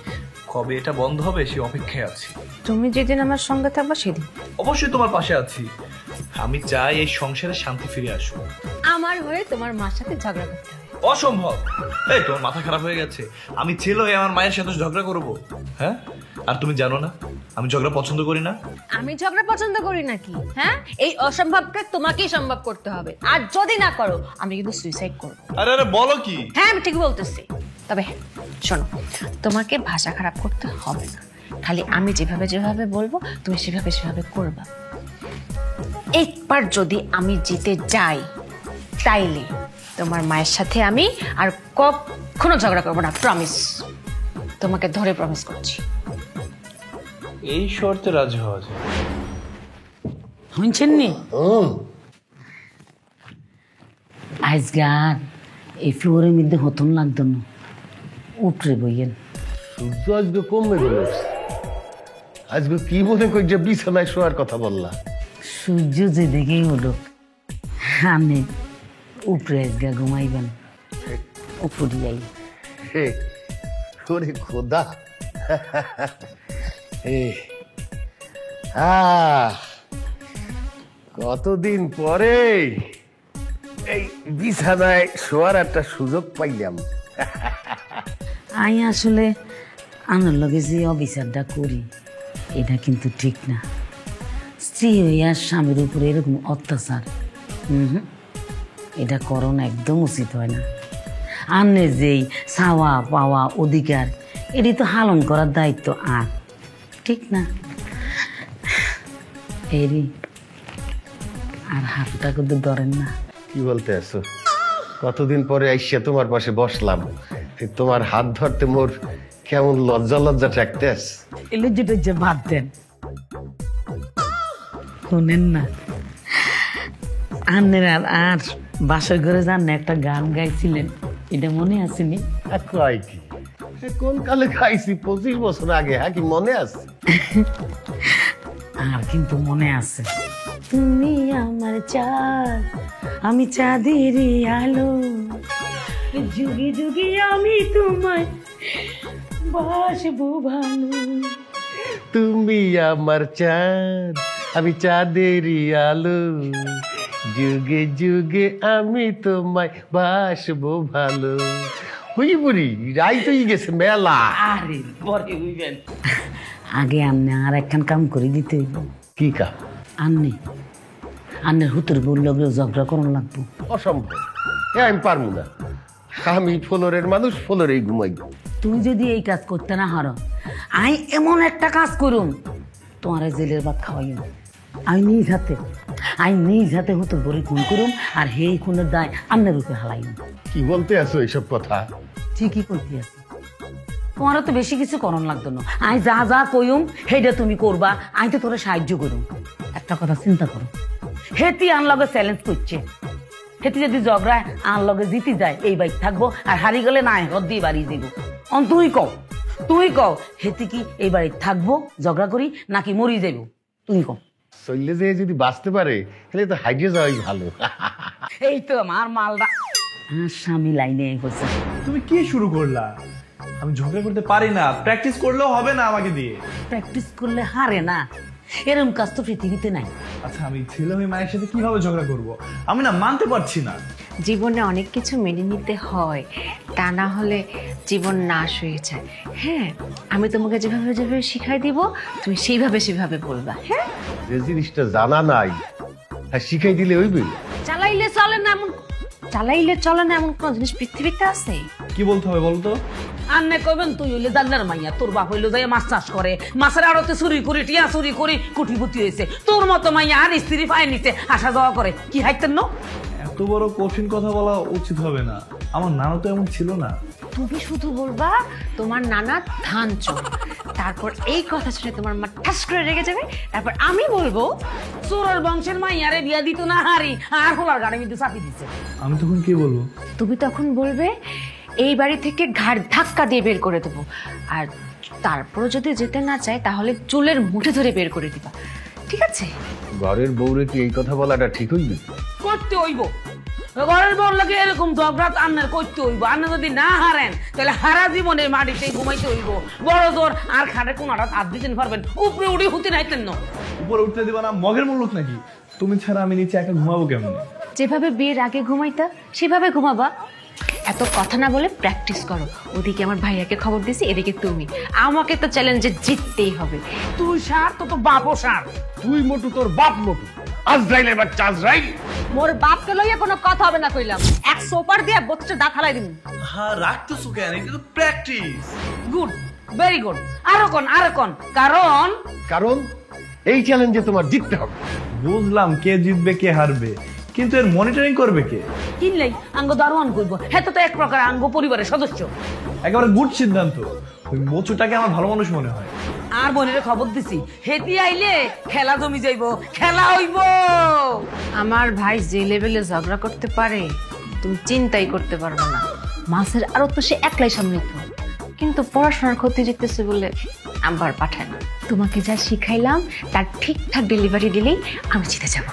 কবে এটা বন্ধ হবে সে অপেক্ষায় আছি। তুমি যেদিন আমার সঙ্গে থাকবা সেদিন অবশ্যই তোমার পাশে আছি। আমি চাই এই সংসারে শান্তি ফিরে আসুক। আমার হয়ে তোমার মার সাথে ঝগড়া করতে হবে? অসম্ভব। এই তোমার মাথা খারাপ হয়ে গেছে? আমি ছেলে হয়ে আমার মায়ের সাথে ঝগড়া করব? হ্যাঁ, আর তুমি জানো না আমি ঝগড়া পছন্দ করি না। আমি ঝগড়া পছন্দ করি নাকি? হ্যাঁ, এই অসম্ভবকে তোমাকেই সম্ভব করতে হবে, আর যদি না করো আমি কিন্তু সুইসাইড করব। আরে আরে বলো কি? হ্যাঁ আমি ঠিক বলতেছি। তবে হ্যাঁ, শোনো, তোমাকে ভাষা খারাপ করতে হবে না, খালি আমি যেভাবে যেভাবে বলবো তুমি সেভাবে সেভাবে করবা। একবার যদি আমি জিতে যাই তাইলে তোমার মায়ের সাথে আমি আর কখনো ঝগড়া করবো না, প্রমিস। তোমাকে ধরে প্রমিস করছি। এই শর্তে রাজি হওয়া যায়? শুনছেন নি? আজগার এই ফ্লোরের মধ্যে হতন লাগতো না, উঠরে বইয়েন। সূর্য আজকে কমবে গেল, আজকে কি মনে করি যে বিছানায় শোয়ার কথা বললা? সূর্য যেদিকেই উঠুক আমি উপরে আজগা ঘুমাইবেন, উপরিয়াই। ওরে খোদা, কতদিন পরে এই বিছানায় শোয়ার একটা সুযোগ পাইলাম। আমি আসলে আমার লগে যে অবিচারটা করি এটা কিন্তু ঠিক না। স্ত্রী হইয়া স্বামীর উপরে এরকম অত্যাচার এটা করণ একদম উচিত হয় না। আন্নের যেই চাওয়া পাওয়া অধিকার এটি তো হালন করার দায়িত্ব আর, ঠিক না? এরি আর হাতটা কিন্তু ধরেন না। কি বলতে আছো? কতদিন পরে আইসা তোমার পাশে বসলাম, তোমার হাত ধরতে মোর কেমন লজ্জা লজ্জা ঠেকতেস। এলে যেটা যে বাদ দেন, শোনেন না আন্নের আর বাসার ঘরে যান না একটা গান গাইছিলেন, এটা মনে আসেনি? কয় কি কোন কালে খাইছি? 25 বছর আগে। হ্যাঁ, কি মনে আছে? আর কিন্তু মনে আছে। তুমি আমার চাঁদ, আমি চাঁদেরই আলো, যুগে যুগে আমি তোমায় বাসবো ভালো। তুমি আমার চাঁদ, আমি চাঁদেরই আলো, যুগে যুগে আমি তোমায় বাসবো ভালো। কই বুড়ি রাইতই গেছে মেলা। আরে পরে হইবেন, আগে আন্নে আর একখান কাম করে দিতে হইব। কি কা? আন্নের হুতুর বলল ঝগড়া করন লাগবো। অসম্ভব, আমি পারবো না। আমি ফ্লোরের মানুষ, ফ্লোরেই ঘুমাই। তুই যদি এই কাজ করতে না হারো, আমি এমন একটা কাজ করুম তোমার জেলের ভাত খাওয়াইম। আমি নিজ হাতে হুতুর বড়ি খুন করুম, আর হেই খুনের দায় আন্নের রূপে হালাইম। কি বলতে আছো এইসব কথা? ঠিকই করতে আছে, তোমারও তো বেশি কিছু করণ লাগতো না। আমি যা যা কইম সেইটা তুমি করবা, আমি তো তোরা সাহায্য করুম। একটা কথা চিন্তা করো, হেতি আন লগে চ্যালেঞ্জ করছে, হেতি যদি ঝগড়া আন লগে জিতে যায় এই বাইক থাকবো, আর হারি গেলে না হদ দিয়ে বাড়ি যাবো। তুই কও হেতি কি এই বাড়ি থাকবো ঝগড়া করি নাকি মরি যাইব? তুই কও। চললে যে যদি বাঁচতে পারে তাহলে তো হাইটে যাওয়াই ভালো। এই তো আমার মালদা স্বামী লাইনে বলছে। তুমি কি শুরু করলা? আমি ঝগড়া করতে পারি না, প্র্যাকটিস করলেও হবে না আমাকে দিয়ে। প্র্যাকটিস করলে হারে না, এরকম কাজ তো পৃথিবীতে নাই। আচ্ছা আমি ছেলে হয়ে মায়ের সাথে কিভাবে ঝগড়া করব? আমি না মানতে পারছি না। জীবনে অনেক কিছু মেনে নিতে হয়, তা না হলে জীবন নাশ হয়ে যায়। হ্যাঁ, আমি তোমাকে যেভাবে শিখাই দিব তুমি সেইভাবে বলবা। হ্যাঁ, যে জিনিসটা জানা নাই আর শিখাই দিলে হইবে। চালাইলে চলে না এমন কোন জিনিস পৃথিবীতে আছে? কি বলতে হবে বলতো? আন্নে কইবেন তুই হইলে জান্নার মাইয়া, তোর বাপ হইলো যাই মাছ চাষ করে, মাছের আড়তে চুরি করি টিয়া চুরি করি কুটিপুটি হয়েছে। তোর মতো মাইয়া আর স্ত্রী পায় নিতে আসা যাওয়া করে, কি হাইতেন না? এত বড় কঠিন কথা বলা উচিত হবে না, আমার নানা তো এমন ছিল না। তুমি শুধু বলবা তোমার নানা ধান চোর, তারপর এই কথা শুনে তোমার মা ঠাস করে রেগে যাবে, তারপর আমি বলবো চোরের বংশের মাইয়ারে বিয়া দিত না হারি, আর হোলার গাড়ি মধ্যে চাপি দিচ্ছে। আমি তখন কি বলবো? তুমি তখন বলবে এই বাড়ি থেকে ঘাড় ধাক্কা দিয়ে বের করে দেবো, আর তারপর যদি যেতে না চায় তাহলে চুলের মুঠে ধরে বের করে দিবা। ঠিক আছে? ঘরের বউরে কি এই কথা বলাটা ঠিক হইবে? করতে হইব, ঘরের বউর লাগে এরকম ঝগড়া আন্নার করতে হইব। আন্না যদি না হারেন তাহলে হারা জীবনে মাটিতে ঘুমাইতে হইব। বড় জোর আর খাটে কোনাটা হাত দিতে পারবেন, উপরে উঠে হুতে নাইতেন না। উপরে উঠতে দিবা না? মগের মুলুক নাকি? তুমি ছাড়া আমি নিচে একা ঘুমাবো কেমন? যেভাবে বিয়ের আগে ঘুমাইতা সেভাবে ঘুমাবা। এত কথা না বলে প্র্যাকটিস করো। ওদিকে আমার ভাইয়াকে খবর দিছি, এদিকে তুমি। আমাকে তো চ্যালেঞ্জে জিততেই হবে। তুই সার তো বাপও সার। তুই মোটু, তোর বাপ মোটু। আজরাইলের বাচ্চা আজরাইল। মোর বাপকে লইয়া কোনো কথা হবে না কইলাম। এক সোপার দিয়ে বত্রিশটা দাঁত হালাই দিন। হ্যাঁ রাখতেছো কেন? এটা তো প্র্যাকটিস। Good, very good. আরো কোন কারণ এই চ্যালেঞ্জে তোমার জিততে হবে। বুঝলাম কে জিতবে কে হারবে, কিন্তু এর মনিটরিং করবে কে? কিনলেই আঙ্গ দারোয়ান করবো। হ্যাঁ, তো এক প্রকার আঙ্গ পরিবারের সদস্য। একেবারে গুড সিদ্ধান্ত। ওই মোচুটাকে আমার ভালো মানুষ মনে হয়। আর বোনের খবর দিছি, হেতি আইলে খেলা জমি যাইব, খেলা হইব। আমার ভাই যে লেভেলে ঝগড়া করতে পারে তুমি চিন্তাই করতে পারবে না। মাছের আরো তো সে একলাই সামলিত, কিন্তু পড়াশোনার ক্ষতি জিততেছে বলে আবার পাঠায় না। তোমাকে যা শিখাইলাম তার ঠিকঠাক ডেলিভারি দিলেই আমি জিতে যাব।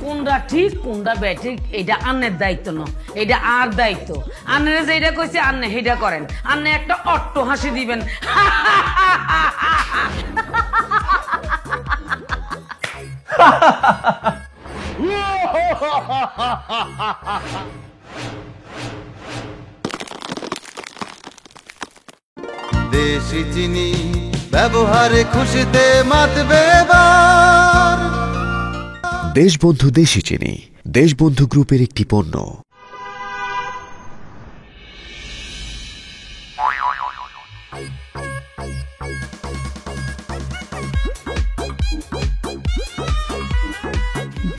কোনটা ঠিক কোনটা ব্যাঠিক এটা আন্নের দায়িত্ব না, এটা আর দায়িত্ব। আন্নের যেটা কইছে আন্নে সেটা করেন। আন্নে একটা অট্ট হাসি দিবেন। দেশি চিনি ব্যবহারে খুশিতে মাতবে এবার। দেশবন্ধু দেশি চিনি, দেশবন্ধু গ্রুপের একটি পণ্য।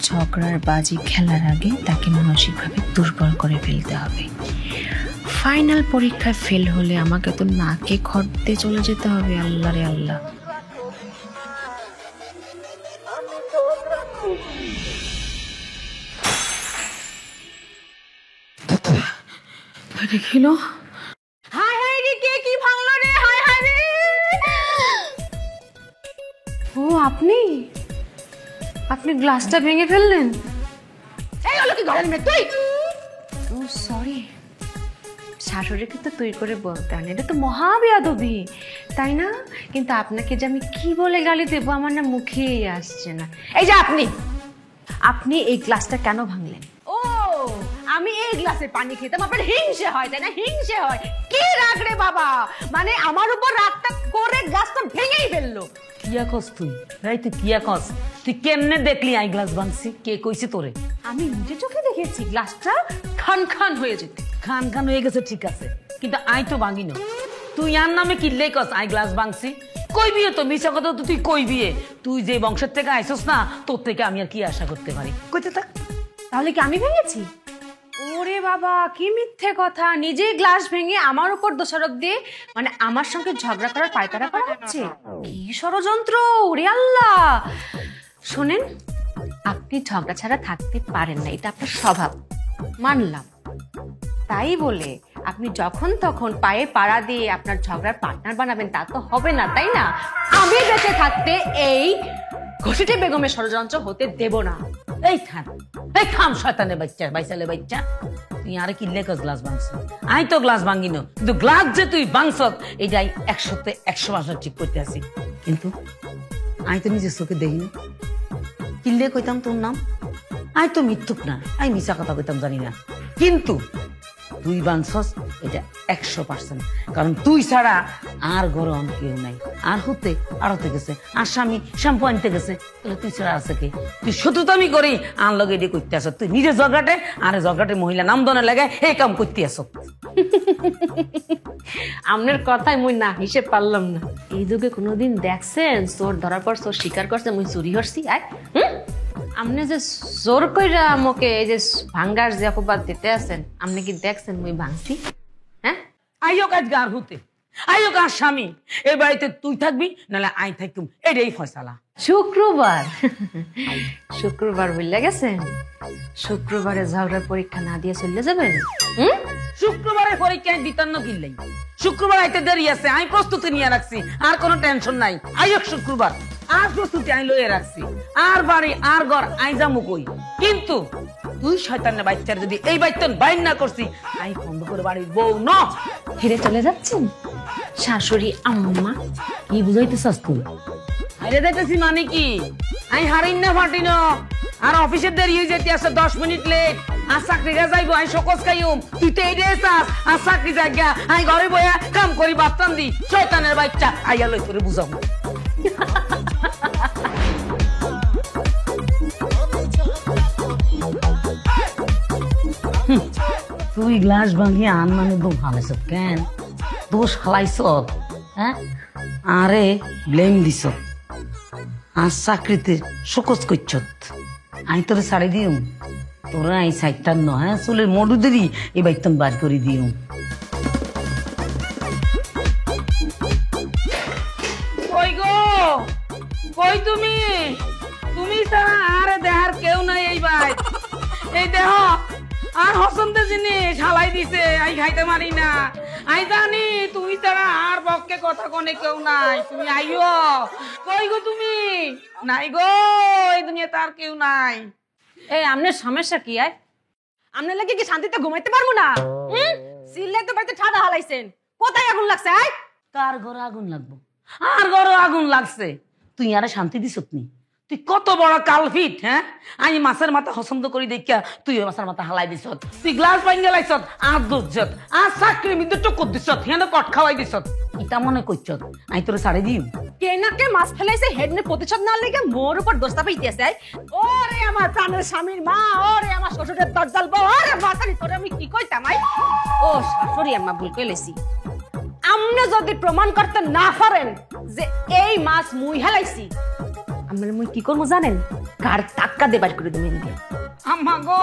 ঝগড়ার বাজি খেলার আগে তাকে মানসিকভাবে দুর্বল করে ফেলতে হবে। ফাইনাল পরীক্ষায় ফেল হলে আমাকে তো নাকে খড়তে চলে যেতে হবে। আল্লাহ রে আল্লাহ। দেখিলো হাই হাই রে, কে কি ভাঙলো রে? হাই হাই রে। ও আপনি গ্লাসটা ভেঙে ফেললেন? এই হলো কি ঘরের মেয়ে তুই? ও সরি, শাশুড়িকে তো তুই করে বলতে হয় না, এটা তো মহা বেয়াদবি, তাই না? কিন্তু আপনাকে যে আমি কি বলে গালি দেবো আমার না মুখেই আসছে না। এই যে আপনি এই গ্লাসটা কেন ভাঙলেন? ও আমি এই গ্লাসে পানি খেতাম আপনার হিংসে হয় তাই না? হিংসে হয়? কি রাগ রে বাবা, মানে আমার উপর রাগটা করে গ্লাসটা ভেঙেই ফেললো। কিয়া কস তুই? এই তুই কিয়া কস? তুই কেমনে দেখলি আই গ্লাস ভাঙছি? কে কইছে তোরে? আমি নিজে চোখে দেখেছি গ্লাসটা খান খান হয়ে যেতে। খান খান হয়ে গেছে ঠিক আছে, কিন্তু আই তো ভাঙি না। তুই আর নামে কিনলে কস আই গ্লাস ভাঙছি? কই বিয়ে তো মিছা কথা তো তুই কই বিয়ে? তুই যে বংশের থেকে আইসস না, তোর থেকে আমি আর কি আশা করতে পারি? কইতে থাক। তাহলে কি আমি ভেঙেছি? ওরে বাবা কি মিথ্যে কথা, নিজেই গ্লাস ভেঙে আমার উপর দোষারোপ দিয়ে মানে আমার সঙ্গে ঝগড়া করার পায়তারা করা হচ্ছে। কি ষড়যন্ত্র, ওরে আল্লাহ। শোনেন, আপনি ঝগড়া ছাড়া থাকতে পারেন না, এটা আপনার স্বভাব, মানলাম। তাই বলে আপনি যখন তখন পায়ে পাড়া দিয়ে আপনার ঝগড়ার পার্টনার বানাবেন তা তো হবে না, তাই না? আমি বেঁচে থাকতে এই ঘষিটে বেগমের ষড়যন্ত্র হতে দেব না। এই থাম শয়তানের বাচ্চা, বাইসালে বাচ্চা। তুই আরে কিনলে কস গ্লাস ভাঙছ? আই তো গ্লাস ভাঙি না, কিন্তু গ্লাস যে তুই ভাঙছ এটাই 100তে 100% ঠিক করতে আসি। কিন্তু আই তো নিজের চোখে দেখি না। কিনলে কইতাম তোর নাম, আই তো মিথ্যুক না, আই মিছা কথা কইতাম জানি না। কিন্তু তুই ভাঙছস এটা 100%, কারণ তুই ছাড়া আর ঘরে অন্য কেউ নাই। আর হতে আরতে গেছে, আর স্বামী শ্যাম্পু আনতে গেছে, তাহলে তুই ছাড়া আছে কে? তুই শুধু তো আমি করি আন লগে এটি করতে আস। তুই নিজে ঝগড়াটে আর ঝগড়াটে মহিলা নাম দনে লাগে এই কাম করতে আস। আপনার কথাই মুই না হিসেব পারলাম না। এই যুগে কোনোদিন দেখছেন চোর ধরার পর চোর স্বীকার করছে মুই চুরি করছি? আপনি যে জোর কইরা আমাকে এই যে ভাঙ্গার যে অপবাদ দিতে আছেন, আপনি কি দেখছেন মুই ভাঙছি? হ্যাঁ, আইও কাজ গার হতে, আইও কার স্বামী। এই বাড়িতে তুই থাকবি নাহলে আই থাকুম, এটাই ফয়সালা। শুক্রবার শুক্রবার ভুলে গেছেন? শুক্রবারে ঝগড়ার পরীক্ষা না দিয়ে চলে যাবেন? শুক্রবারের পরীক্ষায় দিতান্ন কিনলেই শুক্রবার আইতে দেরি আছে, আমি প্রস্তুতি নিয়ে রাখছি, আর কোনো টেনশন নাই। আইও শুক্রবার আর প্রস্তুতি আমি লইয়ে রাখছি, আর বাড়ি আর ঘর আই যামু কই। কিন্তু তুই শয়তানের বাচ্চার যদি এই বাইতন বাইন না করছি, আই বন্ধ করে বাড়ির বউ ন ফিরে চলে যাচ্ছেন শাশুড়ি আম্মা? কি বুঝাইতেছস তুই? আরে দেখতেছি মানে কি? আই হারিন না ফাটি না, আর অফিসের দেরি হয়ে যেতে আছে 10 মিনিট লেট। আর চাকরি গা যাইব, আই সকস খাইম, তুই তো এইটাই চাস। আর চাকরি জায়গা আই ঘরে বইয়া কাম করি বাস্তান দি। শয়তানের বাচ্চা, আইয়া লই তোরে বুঝাবো। তুই গ্লাস ভাঙিয়ে আন মানে তো ভালাইছ কেন? দোষ খালাইছ, হ্যাঁ? আরে ব্লেম দিছ, আর চাকরিতে সকস করছ। আই তোরে ছাড়ি দিও, তোরা আই সাইটার ন, হ্যাঁ? চুলের মডু দেরি এই বাইতন বার করে দিও। কই গো, কই তুমি? তুমি ছাড়া আর দেহার কেউ নাই এই বাই। এই দেহ আর হসন্তে জিনিস হালাই দিছে, আই খাইতে মারি না। আই জানি তুমি ছাড়া আর পক্ষে কথা কোনে কেউ নাই। তুমি আইও, কই গো তুমি? নাই গো, এই দুনিয়া তার কেউ নাই। এই আপনার সমস্যা কি? আপনার লাগে কি শান্তিতে ঘুমাইতে পারবো না? সিল্লাই তো বাড়িতে ঠাডা হালাইছেন, কোথায় আগুন লাগছে? কার ঘরে আগুন লাগবো? আর ঘরে আগুন লাগছে। তুই আরে শান্তি দিস নি? তুই কত বড় কালফিট, হ্যাঁ? আমি মাছের মাথা পছন্দ করি দেখিয়া তুই মাছের মাথা হালাই দিস। তুই গ্লাস পাইন গেলাইছ, আর দুধ আর চাকরি মধ্যে টুকুর দিস, হ্যাঁ কট খাওয়াই দিস। ইটা মনে করছ আমি তোরে ছাড়ে দিই? কে না কে মাছ ফেলাইছে হেডনে প্রতিশোধ না লেগে মোর উপর দোষটা পাইতেছে। ওরে আমার প্রাণের স্বামীর মা, ওরে আমার শ্বশুরের দরজাল বউ, ওরে মাতারি তোরে আমি কি কইতাম? ও শাশুড়ি আম্মা ভুল কইলেছি। আপনি যদি প্রমাণ করতে না পারেন যে এই মাছ মুই হেলাইছি, আমরা মুই কি করবো জানেন? কার টাক্কা দেবার করে দেবেন। আম্মা গো,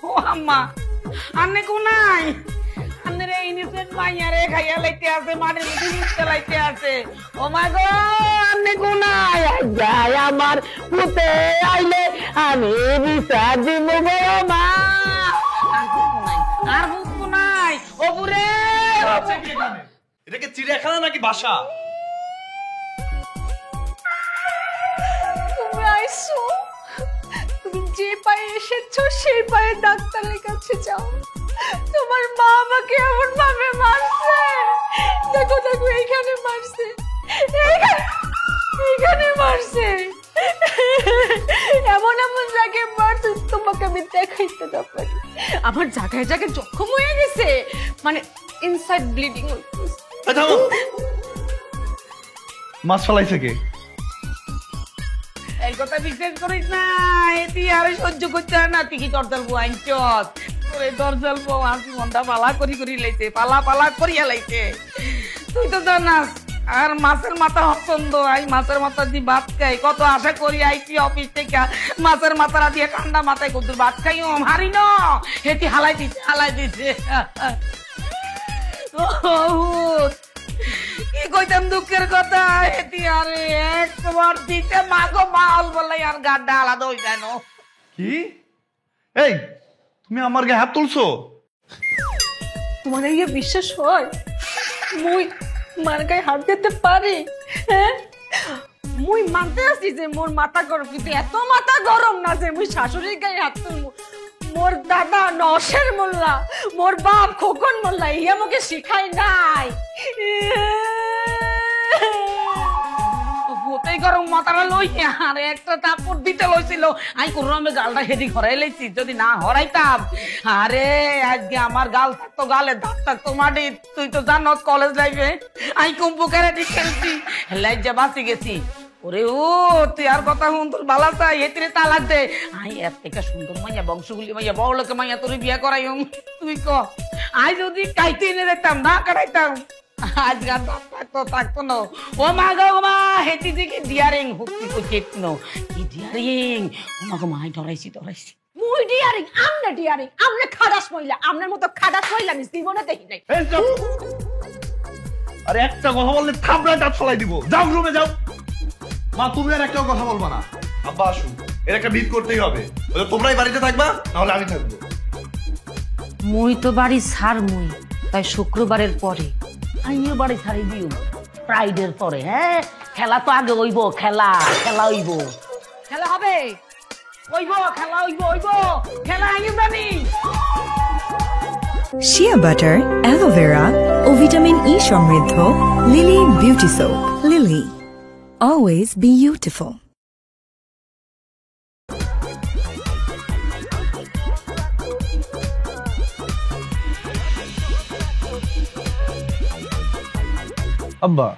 ও আম্মা, আন্নে কো নাই? আন্নের এই ইনিসেন্ট মাইয়ারে খাইয়া লাইতে আছে, মাটির মধ্যে মিশতে লাইতে আছে। ও মা গো, আন্নে কো নাই? যায় আমার পুতে আইলে আমি বিচার দিব গো মা। আর বুঝবো নাই। ও বুড়ে, এটা কি চিড়িয়াখানা নাকি বাসা? তুমি আইছো, তুমি যে পায়ে এসেছো সেই পায়ে ডাক্তারের কাছে যাও। তোমার মা আমাকে এমন ভাবে মারছে, দেখো দেখো এইখানে মারছে, এইখানে মারছে, এমন এমন জায়গায় মারছে তোমাকে আমি দেখাইতে না পারি। আমার জায়গায় জায়গায় জখম হয়ে গেছে, মানে ইনসাইড ব্লিডিং। মাছ ফলাইছে কে? এই কথা বিশ্বাস করিস না, এটি আরে সহ্য করতে হয় না। তুই কি দরজাল বউ আনছস? তোরে দরজাল বউ আমি মনটা পালা করি করি লাইছে, পালা পালা করিয়া লাইছে। তুই তো জানাস আর মাছের মাথা পছন্দ, আই মাছের মাথা দিয়ে ভাত খাই। কত আশা করি আইছি অফিস থেকে, মাছের মাথাটা দিয়ে ঠান্ডা মাথায় কত ভাত খাই হারি না, হেতি হালাই দিছে হালাই দিছে। কি কইতাম দুঃখের কথা, হেতি আরে একবার দিতে মাগো মাল বলে আর গাড্ডা আলাদা হয়ে যায় না। কি? এই তুমি আমার গায়ে হাত তুলছো? তোমার এই বিশ্বাস হয় মুই মার গায়ে হাত দিতে পারি? হ্যাঁ, মুই মানতে আসছি যে মোর মাথা গরম, কিন্তু এত মাথা গরম না যে মুই শাশুড়ির গায়ে হাত তুলবো। মোর দাদা নশের মোল্লা, মোর বাপ খোকন মোল্লা ইয়া আমাকে শিখাই নাই। ভূতেই গরম মাথাটা লই আর একটা তাপড় দিতে লইছিল, আমি কোন রকমে গালটা হেদি হরাই লাইছি। যদি না হরাইতাম, আরে আজকে আমার গাল থাকতো গালে, দাঁত থাকতো মাটি। তুই তো জানোস কলেজ লাইফে আমি কুম্পু ক্যারাটি খেলছি, লাইজা বাঁচি গেছি। ওরে ও তুই আর কথা শুন, তোর বালা চাই এতিরে তালাক দে। আই এর থেকে সুন্দর মাইয়া বংশগুলি মাইয়া বড় লোকে মাইয়া তোর বিয়া করাই। তুই ক আই যদি কাইতে এনে দিতাম না কাটাইতাম, আজ গান থাকতো থাকতো না। ও মা গো মা, হেতি দিকে ডিয়ারিং হুক্তি করছে নো কি ডিয়ারিং। ও মা গো মা, ডরাইছি ডরাইছি। মুই ডিয়ারিং? আমনে ডিয়ারিং? আমনে খাদাস মহিলা, আমনের মতো খাদাস মহিলা আমি জীবনে দেখি নাই। আরে একটা কথা বললে থাবড়ায় দাঁত ফলাই দিব। যাও রুমে যাও। মা তুমি আর একটা কথা বলবা না। আব্বা আসুন, এর একটা বিট করতেই হবে। তোমরাই বাড়িতে থাকবা, নাহলে আমি থাকবো। মুই তো বাড়ি ছাড় মুই, তাই শুক্রবারের পরে আমিও বাড়ি ছাড়ি দিও ফ্রাইডের পরে। হ্যাঁ, খেলা তো আগে হইব, খেলা খেলা হইব, খেলা হবে, হইব খেলা হইব হইব খেলা আইও জানি। শিয়া বাটার, অ্যালোভেরা ও ভিটামিন ই সমৃদ্ধ lily beauty soap. Lily, always be beautiful. আব্বা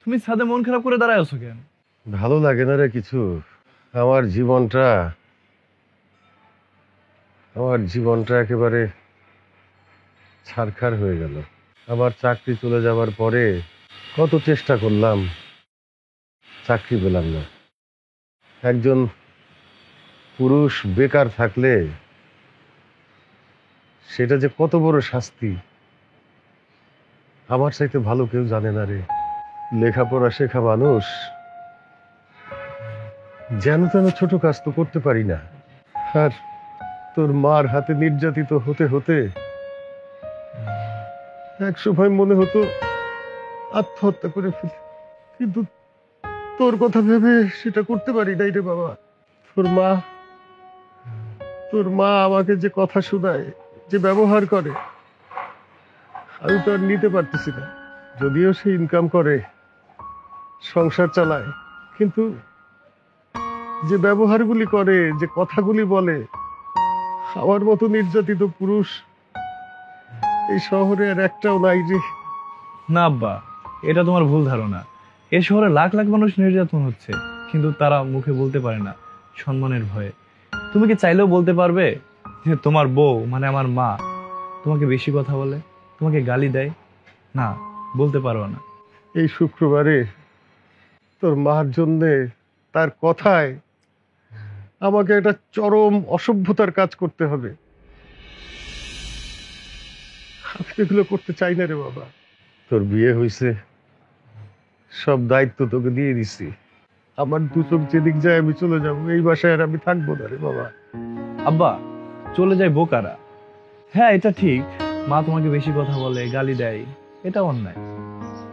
তুমি ছাদে মন খারাপ করে দাঁড়ায় আছো কেন? ভালো লাগে না রে কিছু। আমার জীবনটা একেবারে ছারখার হয়ে গেল। আমার চাকরি চলে যাওয়ার পরে কত চেষ্টা করলাম, চাকরি পেলাম না। একজন পুরুষ বেকার থাকলে সেটা যে কত বড় শাস্তি, আমার চাইতে ভালো কেউ জানে না রে। লেখাপড়া শেখা মানুষ যেন তেন ছোট কাজ তো করতে পারি না। আর তোর মার হাতে নির্যাতিত হতে হতে এক সময় মনে হতো আত্মহত্যা করে ফেলি, কিন্তু তোর কথা ভেবে সেটা করতে পারি নাই রে বাবা। তোর মা আমাকে যে কথা শোনায়, যে ব্যবহার করে, আমি তো আর নিতে পারতেছি না। যদিও সে ইনকাম করে, সংসার চালায়, কিন্তু যে ব্যবহারগুলি করে, যে কথাগুলি বলে, আমার মতো নির্যাতিত পুরুষ এই শহরে আর একটাও নাই রে। না আব্বা, এটা তোমার ভুল ধারণা। এ শহরে লাখ লাখ মানুষ নির্যাতন হচ্ছে, কিন্তু তারা মুখে বলতে পারে না সম্মানের ভয়ে। তুমি কি চাইলেও বলতে পারবে যে তোমার বউ মানে আমার মা তোমাকে বেশি কথা বলে, তোমাকে গালি দেয়? না, বলতে পারো না। এই শুক্রবারে তোর মার জন্যে, তার কথায় আমাকে একটা চরম অসভ্যতার কাজ করতে হবে। আমি এগুলো করতে চাই না রে বাবা। তোর বিয়ে হয়েছে, সব দায়িত্ব তোকে দিয়ে দিছি। আমার দু চোখ যেদিক যায় আমি চলে যাবো, এই বাসায় আর আমি থাকবো না রে বাবা। আব্বা, চলে যায় বোকারা। হ্যাঁ, এটা ঠিক, মা তোমাকে বেশি কথা বলে, গালি দেয়, এটা অন্যায়।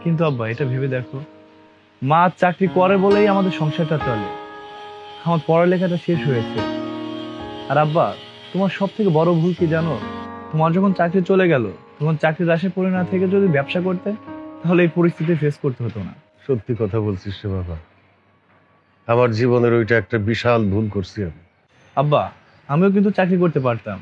কিন্তু আব্বা, এটা ভেবে দেখো, মা চাকরি করে বলেই আমাদের সংসারটা চলে, আমার পড়ালেখাটা শেষ হয়েছে। আর আব্বা, তোমার সব থেকে বড় ভুল কি জানো? তোমার যখন চাকরি চলে গেল, তখন চাকরির আশায় পড়ে না থেকে যদি ব্যবসা করতে, তাহলে এই পরিস্থিতি ফেস করতে হতো না। সত্যি কথা বলছিস রে বাবা, আমার জীবনের ওইটা একটা বিশাল ভুল করছি আমি। আব্বা, আমিও কিন্তু চাকরি করতে পারতাম,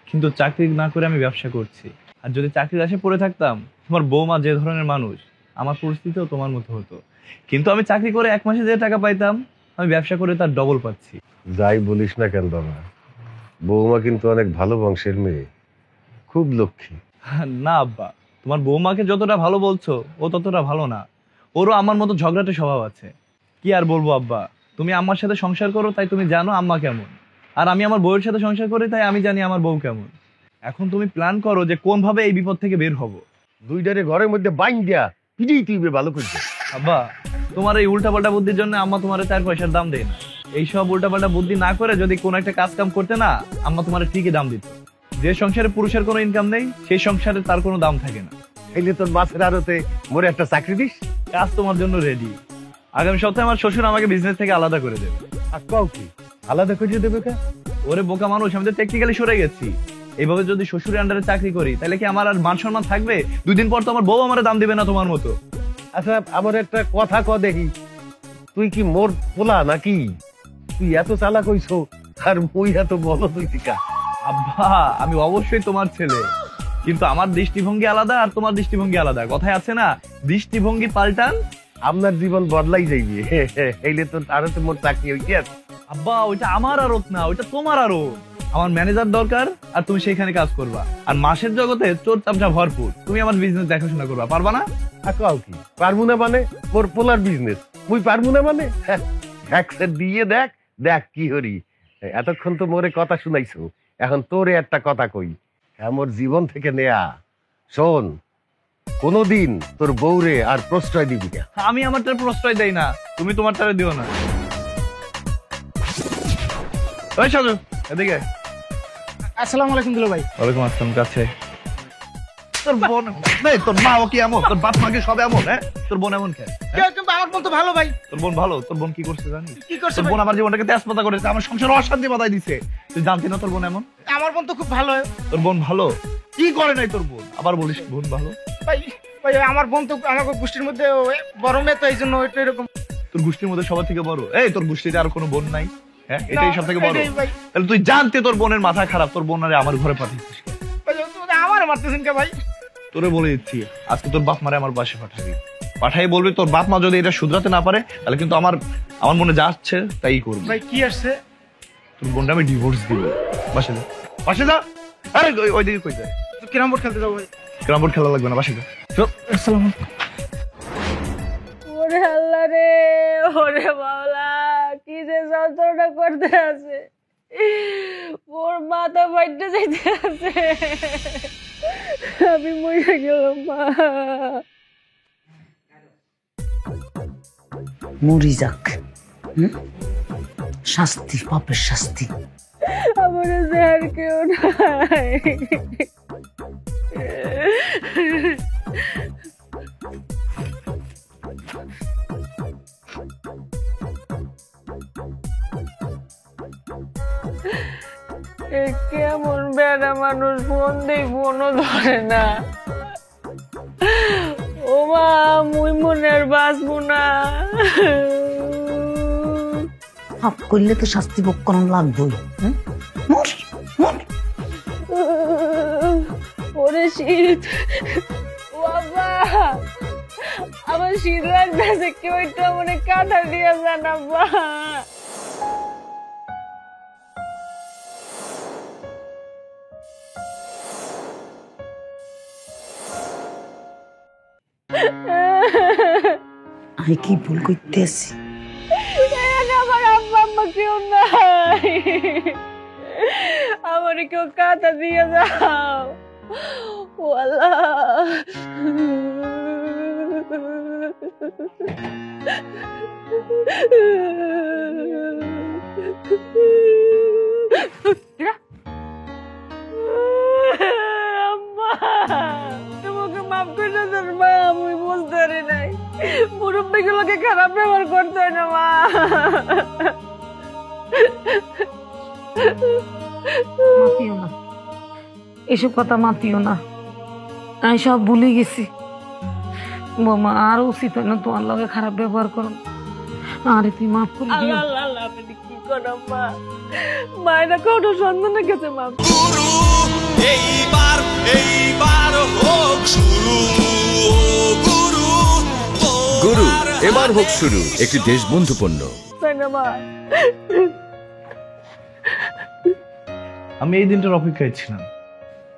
কিন্তু চাকরি না করে আমি ব্যবসা করছি। আর যদি চাকরির আশায় পড়ে থাকতাম, তোমার বৌমা যে ধরনের মানুষ, আমার পরিস্থিতিও তোমার মতো হতো। কিন্তু আমি চাকরি করে 1 মাসে যে টাকা পাইতাম, আমি ব্যবসা করে তার ডবল পাচ্ছি। যাই বলিস না কেন বাবা, বৌমা কিন্তু অনেক ভালো বংশের মেয়ে, খুব লক্ষ্মী। না আব্বা, তোমার বৌমাকে যতটা ভালো বলছো ও ততটা ভালো না। ওরও আমার মতো ঝগড়াটে স্বভাব আছে। কি আর বলবো আব্বা, তুমি আমার সাথে সংসার করো তাই তুমি জানো আম্মা কেমন, আর আমি আমার বউয়ের সাথে সংসার করি তাই আমি জানি আমার বউ কেমন। এখন তুমি প্ল্যান করো যে কোন ভাবে এই বিপদ থেকে বের হব। দুইটারে ঘরের মধ্যে বাইন দিয়া পিটিয়ে তুইবে ভালো করছে। আব্বা, তোমার এই উল্টাপাল্টা বুদ্ধির জন্য আম্মা তোমার 4 পয়সার দাম দেয় না। এইসব উল্টাপাল্টা বুদ্ধি না করে যদি কোন একটা কাজ কাম করতে না, আম্মা তোমার ঠিকই দাম দিত। যে সংসারে পুরুষের কোনো ইনকাম নেই, সেই সংসারে তার কোনো দাম থাকে না। এলে তোর মাছের আড়তে মোরে একটা চাকরি দিস, কাজ তোমার জন্য রেডি। আগামী সপ্তাহে আমার শ্বশুর আমাকে বিজনেস থেকে আলাদা করে দেবে। আর কাউ কি আলাদা করে দেবে কে? ওরে বোকা মানুষ, আমি তো টেকনিক্যালি সরে গেছি। এইভাবে যদি শ্বশুরের আন্ডারে চাকরি করি তাহলে কি আমার আর মান সম্মান থাকবে? 2 দিন পর তো আমার বউ আমার দাম দিবে না তোমার মতো। আচ্ছা আমার একটা কথা দেখি, তুই কি মোর পোলা নাকি? তুই এত চালাক হইছো আর মুই এত বলো তুই টিকা। আব্বা, আমি অবশ্যই তোমার ছেলে, কিন্তু আমার দৃষ্টিভঙ্গি আলাদা আর তোমার দৃষ্টিভঙ্গি আলাদা। কথায় আছে না, দৃষ্টিভঙ্গি পাল্টান আপনার জীবন বদলাই যাইবে। এইলে তো আরতে মোর চাকরি হইতে আছে। আব্বা, ওইটা আমার আরত না, ওইটা তোমার আরত। আমার ম্যানেজার দরকার আর তুমি সেইখানে কাজ করবা। আর মাসের জগতে চোর চামচা ভরপুর, তুমি আমার বিজনেস দেখাশোনা করবা, পারবা না? কাউ কি পারবো না মানে? মোর পোলার বিজনেস মুই পারবো না মানে? দিয়ে দেখ দেখ কি হরি। এতক্ষণ তো মোরে কথা শুনাইছো, এখন তোরে একটা কথা কই, মোর জীবন থেকে নেয়া। শোন, কোনদিন তোর বউরে আর প্রশ্রয় দিবি না। আমি আমারটার প্রশ্রয় দেই না, তুমি তোমারটারে দিও না। ওই সাজু, এদিকে। আসসালামু আলাইকুম দুলা ভাই। ওয়ালাইকুম আসসালাম। কাছে তোর বোন নেই, তোর মা ও কি এমন? তোর বাপ মাকে সব এমন? হ্যাঁ, তোর বোন এমন কেন? আমার বোন তো ভালো ভাই। তোর বোন ভালো? তোর বোন কি করছে জানিস? কি করছে? তোর বোন আমার জীবনটাকে তেজপাতা করেছে, আমার সংসারে অশান্তি বাধাই দিছে। তুই জানতি না তোর বোন এমন? আমার বোন তো খুব ভালো। তোর বোন ভালো? কি করে নাই তোর বোন? আবার বলিস বোন ভালো? ভাই ভাই আমার বোন তো আমার গোষ্ঠীর মধ্যে বড় মেয়ে, তো এই জন্য এটা এরকম। তোর গোষ্ঠীর মধ্যে সবার থেকে বড়? এই তোর গোষ্ঠীতে আর কোনো বোন নাই? হ্যাঁ, এটাই সব থেকে বড়। তাহলে তুই জানতে তোর বোনের মাথা খারাপ, তোর বোন আরে আমার ঘরে পাঠিয়েছিস। আমার মারতেছেন কে ভাই? তোরে বলে দিচ্ছি, আজকে তোর বাপ মারে আমার বাসে পাঠাবি। পাঠাই বলবি তোর বাপ মা যদি এটা শুধরাতে না পারে তাহলে কিন্তু আমার মনে যাচ্ছে তাই করবো। ভাই কি আসছে? তোর বোনটা আমি ডিভোর্স দিব। বাসে যা, বাসে যা। আরে ওইদিকে কই যায়? ক্যারাম বোর্ড খেলতে যাবো ভাই। ক্যারাম বোর্ড খেলা লাগবে না, বাসে যা। আসসালামু ওরে আল্লাহ রে, ওরে বাবা, কি যে যন্ত্রণা করতে আছে, ওর মাথা ফাইটে যাইতে আছে। আমি মরে গেলাম মা। মরি যাক, শাস্তি, পাপের শাস্তি। আমার আর কেউ নাই। কেমন বেড়া মানুষ, ফোন দেই ফোনও ধরে না। ও মা, মুই মনের বাঁচবো না। পাপ করলে তো শাস্তি ভোগ করানো লাগবেই। ওরে শীত বাবা, আমার শীত লাগতেছে, কেউ একটা মনে কাঁথা দিয়ে যান আব্বা। আমি কি ভুল করতেছি? আমার আব্বা আম্মা কেউ নাই, আমার কেউ কাঁথা দিয়ে যাও। ও আল্লাহ, তোমাকে মাফ করে দেন মা, আমি বুঝতে পারি নাই। মুরব্বী গুলোকে খারাপ ব্যবহার করতে হয় না মা। মাতিও না, এসব কথা মাতিও না, আমি সব ভুলে গেছি। বৌমা, আর উচিত হয় না তোমার লগে খারাপ ব্যবহার করো। আরে তুই মাফ করে দিও। আল্লাহ আল্লাহ, আপনি কি করেন মা? মায়েরা কোনো সন্তানের কাছে মাফ এইবার হোক শুরু গুরু, এবার হোক শুরু একটি দেশবন্ধু পণ্য। আমি এই দিনটার অপেক্ষায় ছিলাম।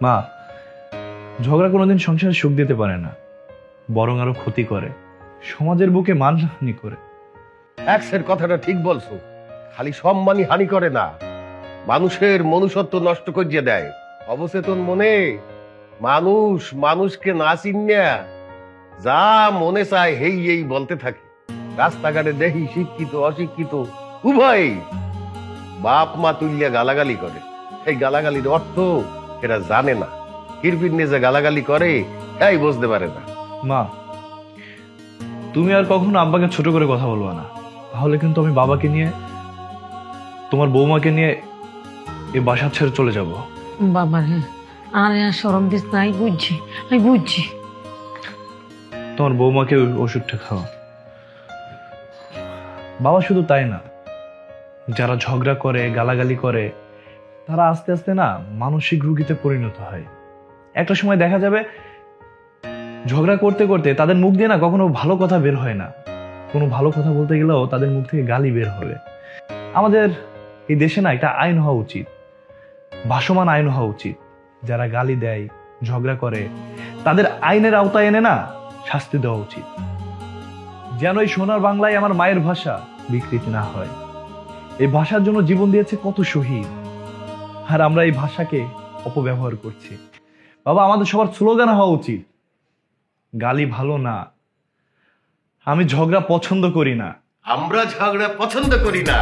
মা, ঝগড়া কোনোদিন সংসারে সুখ দিতে পারে না, বরং আরো ক্ষতি করে, সমাজের বুকে মানহানি করে। এক্সের কথাটা ঠিক বলছো, খালি সম্মানই হানি করে না, মানুষের মনুষ্যত্ব নষ্ট করিয়ে দেয়। অবচেতন মনে মানুষ মানুষকে না চিনিয়া যা মনে চায় হেই এই বলতে থাকে। রাস্তাঘাটে দেখি শিক্ষিত অশিক্ষিত উভয় বাপ মা তুলিয়া গালাগালি করে। এই গালাগালির অর্থ এরা জানে না, কিরপির নিয়ে যে গালাগালি করে তাই বুঝতে পারে না। মা, তুমি আর কখনো আব্বাকে ছোট করে কথা বলবা না, তাহলে কিন্তু আমি বাবাকে নিয়ে, তোমার বৌমাকে নিয়ে এই বাসা ছেড়ে চলে যাব। বাবা রে, আর সরম দিস না, আমি বুঝছি। তোমার বৌমাকে ওই ওষুধটা খাও। বাবা শুধু তাই না, যারা ঝগড়া করে গালাগালি করে তারা আস্তে আস্তে না মানসিক রোগীতে পরিণত হয়। একটা সময় দেখা যাবে ঝগড়া করতে করতে তাদের মুখ দিয়ে না কখনো ভালো কথা বের হয় না, কোনো ভালো কথা বলতে গেলেও তাদের মুখ থেকে গালি বের হবে। আমাদের এই দেশে না একটা আইন হওয়া উচিত, ভাসমান আইন হওয়া উচিত। যারা গালি দেয়, ঝগড়া করে, তাদের আইনের আওতায় এনে না শাস্তি দেওয়া উচিত, যেন এই সোনার বাংলায় আমার মায়ের ভাষা বিকৃতি না হয়। এই ভাষার জন্য জীবন দিয়েছে কত শহীদ, আর আমরা এই ভাষাকে অপব্যবহার করছি। বাবা, আমাদের সবার স্লোগান হওয়া উচিত, গালি ভালো না, আমি ঝগড়া পছন্দ করি না। আমরা ঝগড়া পছন্দ করি না।